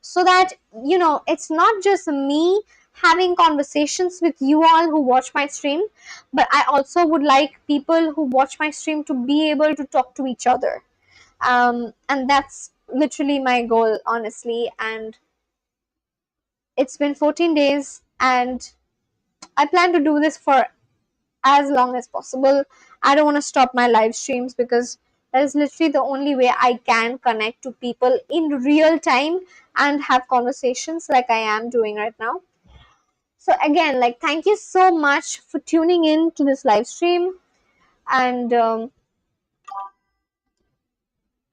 so that it's not just me having conversations with you all who watch my stream, but I also would like people who watch my stream to be able to talk to each other. And that's literally my goal, honestly. And it's been 14 days, and I plan to do this for as long as possible. I don't want to stop my live streams, because that is literally the only way I can connect to people in real time and have conversations like I am doing right now. So again, like, thank you so much for tuning in to this live stream. And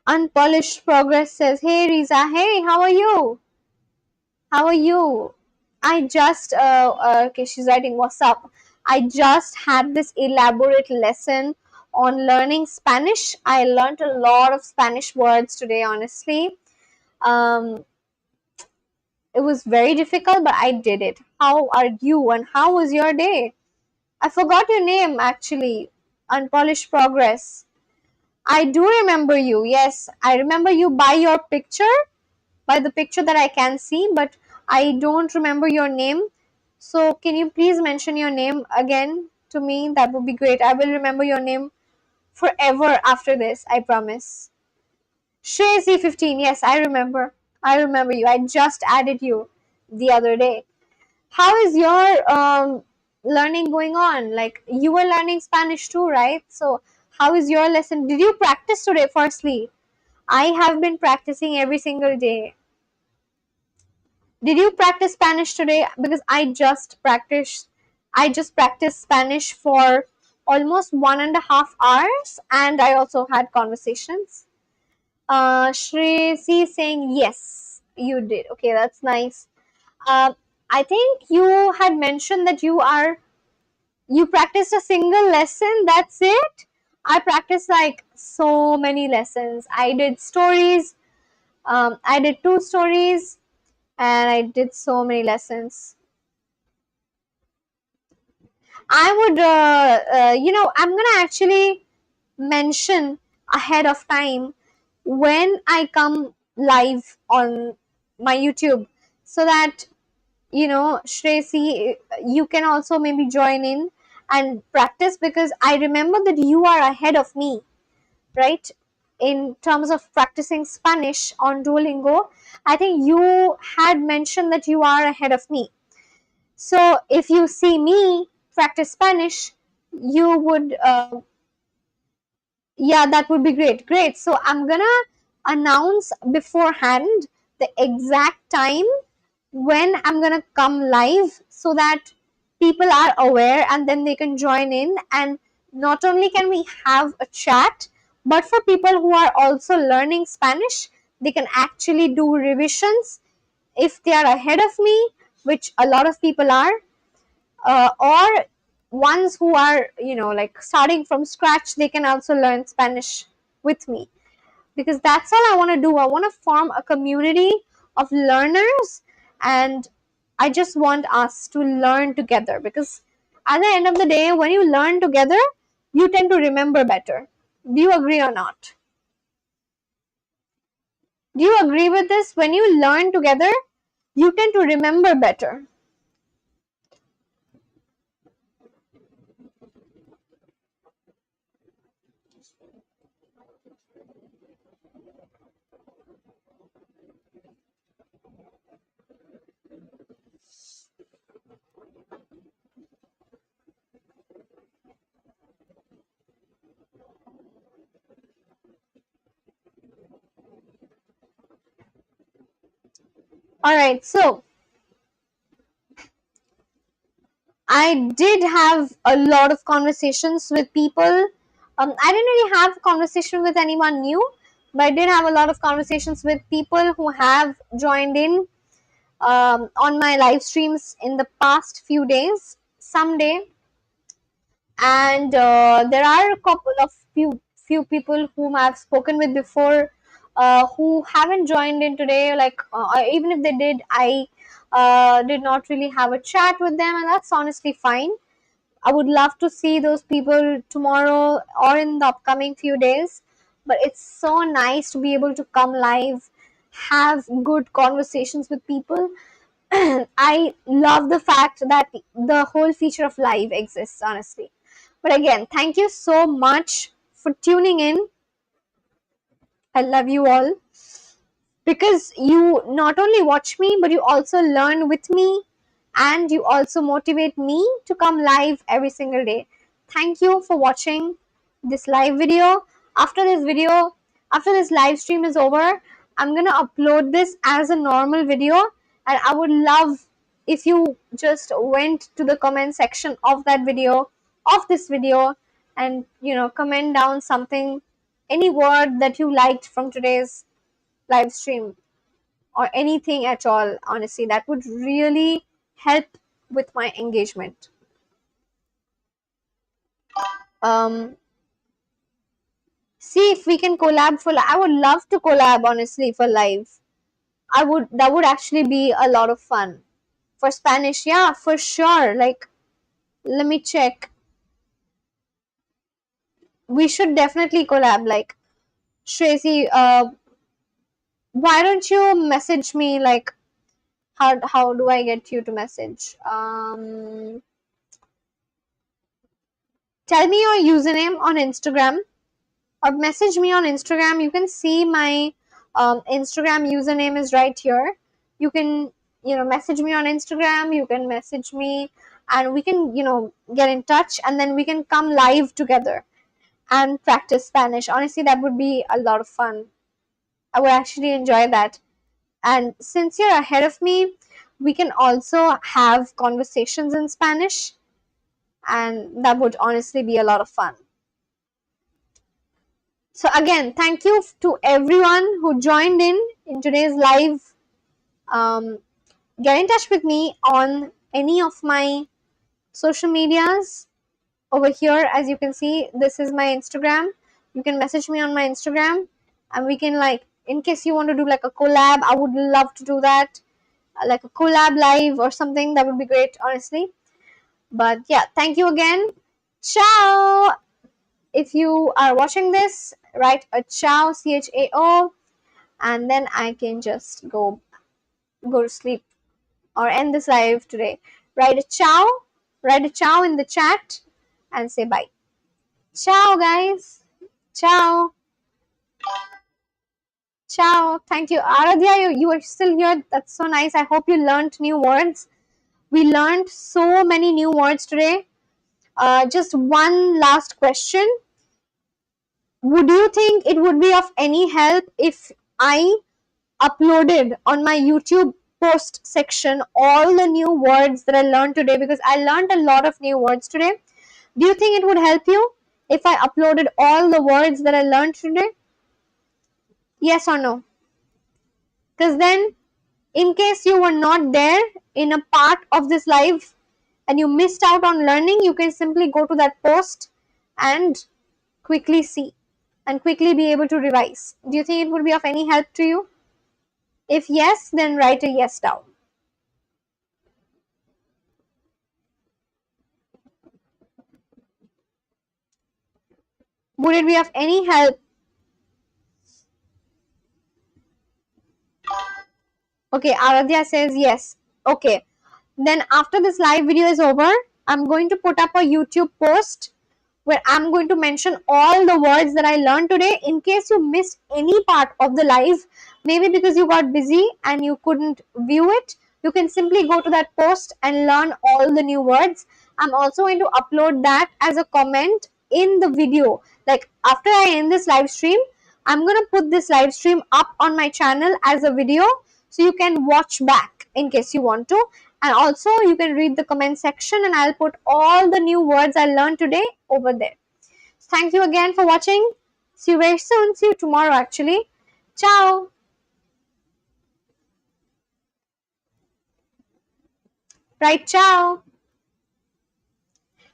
Unpolished Progress says, "Hey Riza, hey, how are you? How are you? I just okay, she's writing, what's up? I just had this elaborate lesson on learning Spanish. I learned a lot of Spanish words today, honestly. Um, it was very difficult, but I did it. How are you, and how was your day? I forgot your name, actually. Unpolished Progress. I do remember you. Yes, I remember you by your picture, by the picture that I can see, but I don't remember your name. So can you please mention your name again to me? That would be great. I will remember your name forever after this, I promise. Shay C15, yes, I remember. I remember you. I just added you the other day. How is your learning going on? Like, you were learning Spanish too, right? So how is your lesson? Did you practice today, firstly? I have been practicing every single day. Did you practice Spanish today? Because I just practiced Spanish for almost 1.5 hours, and I also had conversations. Shrezi saying yes, you did. Okay, that's nice. I think you had mentioned that you are You practiced a single lesson, that's it? I practiced like so many lessons. I did stories, I did 2 stories, and I did so many lessons. I would, I'm gonna actually mention ahead of time when I come live on my YouTube, so that, Shresi, you can also maybe join in and practice, because I remember that you are ahead of me, right? In terms of practicing Spanish on Duolingo, I think you had mentioned that you are ahead of me. So if you see me practice Spanish, you would, yeah, that would be great. Great. So I'm gonna announce beforehand the exact time when I'm gonna come live, so that people are aware and then they can join in. And not only can we have a chat, but for people who are also learning Spanish, they can actually do revisions if they are ahead of me, which a lot of people are, or ones who are, like starting from scratch, they can also learn Spanish with me, because that's all I want to do. I want to form a community of learners, and I just want us to learn together, because at the end of the day, when you learn together, you tend to remember better. Do you agree or not? Do you agree with this? When you learn together, you tend to remember better. All right, so I did have a lot of conversations with people. I didn't really have a conversation with anyone new, but I did have a lot of conversations with people who have joined in on my live streams in the past few days, someday. And there are a couple of few people whom I've spoken with before, who haven't joined in today. Like, even if they did, I did not really have a chat with them, and that's honestly fine. I would love to see those people tomorrow or in the upcoming few days. But it's so nice to be able to come live, have good conversations with people. I love the fact that the whole feature of live exists, honestly. But again, thank you so much for tuning in. I love you all, because you not only watch me, but you also learn with me, and you also motivate me to come live every single day. Thank you for watching this live video. After this live stream is over, I'm gonna upload this as a normal video, and I would love if you just went to the comment section of that video, of this video, and comment down something, any word that you liked from today's live stream, or anything at all. Honestly, that would really help with my engagement. um See if we can collab for I would love to collab, honestly, for live. That would actually be a lot of fun. For Spanish, yeah, for sure. Like, let me check. We should definitely collab. Like, Tracy, why don't you message me? Like, how do I get you to message? Tell me your username on Instagram, or message me on Instagram. You can see my Instagram username is right here. You can, message me on Instagram. You can message me, and we can, get in touch, and then we can come live together and practice Spanish. Honestly, that would be a lot of fun. I would actually enjoy that. And since you're ahead of me, we can also have conversations in Spanish, and that would honestly be a lot of fun. So again, thank you to everyone who joined in today's live. Um, get in touch with me on any of my social medias. over here, as you can see, this is my Instagram. You can message me on my Instagram, and we can, like, in case you want to do like a collab, I would love to do that, like a collab live or something. That would be great, honestly. But yeah, thank you again. Ciao. If you are watching this, write a ciao, CHAO, and then I can just go to sleep or end this live today. Write a ciao in the chat and say bye. Ciao, guys. Ciao. Ciao. Thank you. Aradhya, you are still here. That's so nice. I hope you learned new words. We learned so many new words today. Just one last question. Would you think it would be of any help if I uploaded on my YouTube post section all the new words that I learned today? Because I learned a lot of new words today. Do you think it would help you if I uploaded all the words that I learned today? Yes or no? Because then, in case you were not there in a part of this live and you missed out on learning, you can simply go to that post and quickly see and quickly be able to revise. Do you think it would be of any help to you? If yes, then write a yes down. Would it be of any help? Okay, Aradhya says yes. Okay, then after this live video is over, I'm going to put up a YouTube post where I'm going to mention all the words that I learned today. In case you missed any part of the live, maybe because you got busy and you couldn't view it, you can simply go to that post and learn all the new words. I'm also going to upload that as a comment in the video. Like, after I end this live stream, I'm going to put this live stream up on my channel as a video, so you can watch back in case you want to. And also you can read the comment section, and I'll put all the new words I learned today over there. Thank you again for watching. See you very soon. See you tomorrow, actually. Ciao. Right, ciao.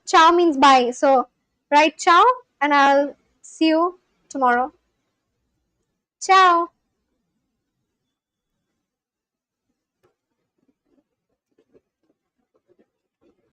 Ciao means bye. So write ciao, and I'll see you tomorrow. Ciao.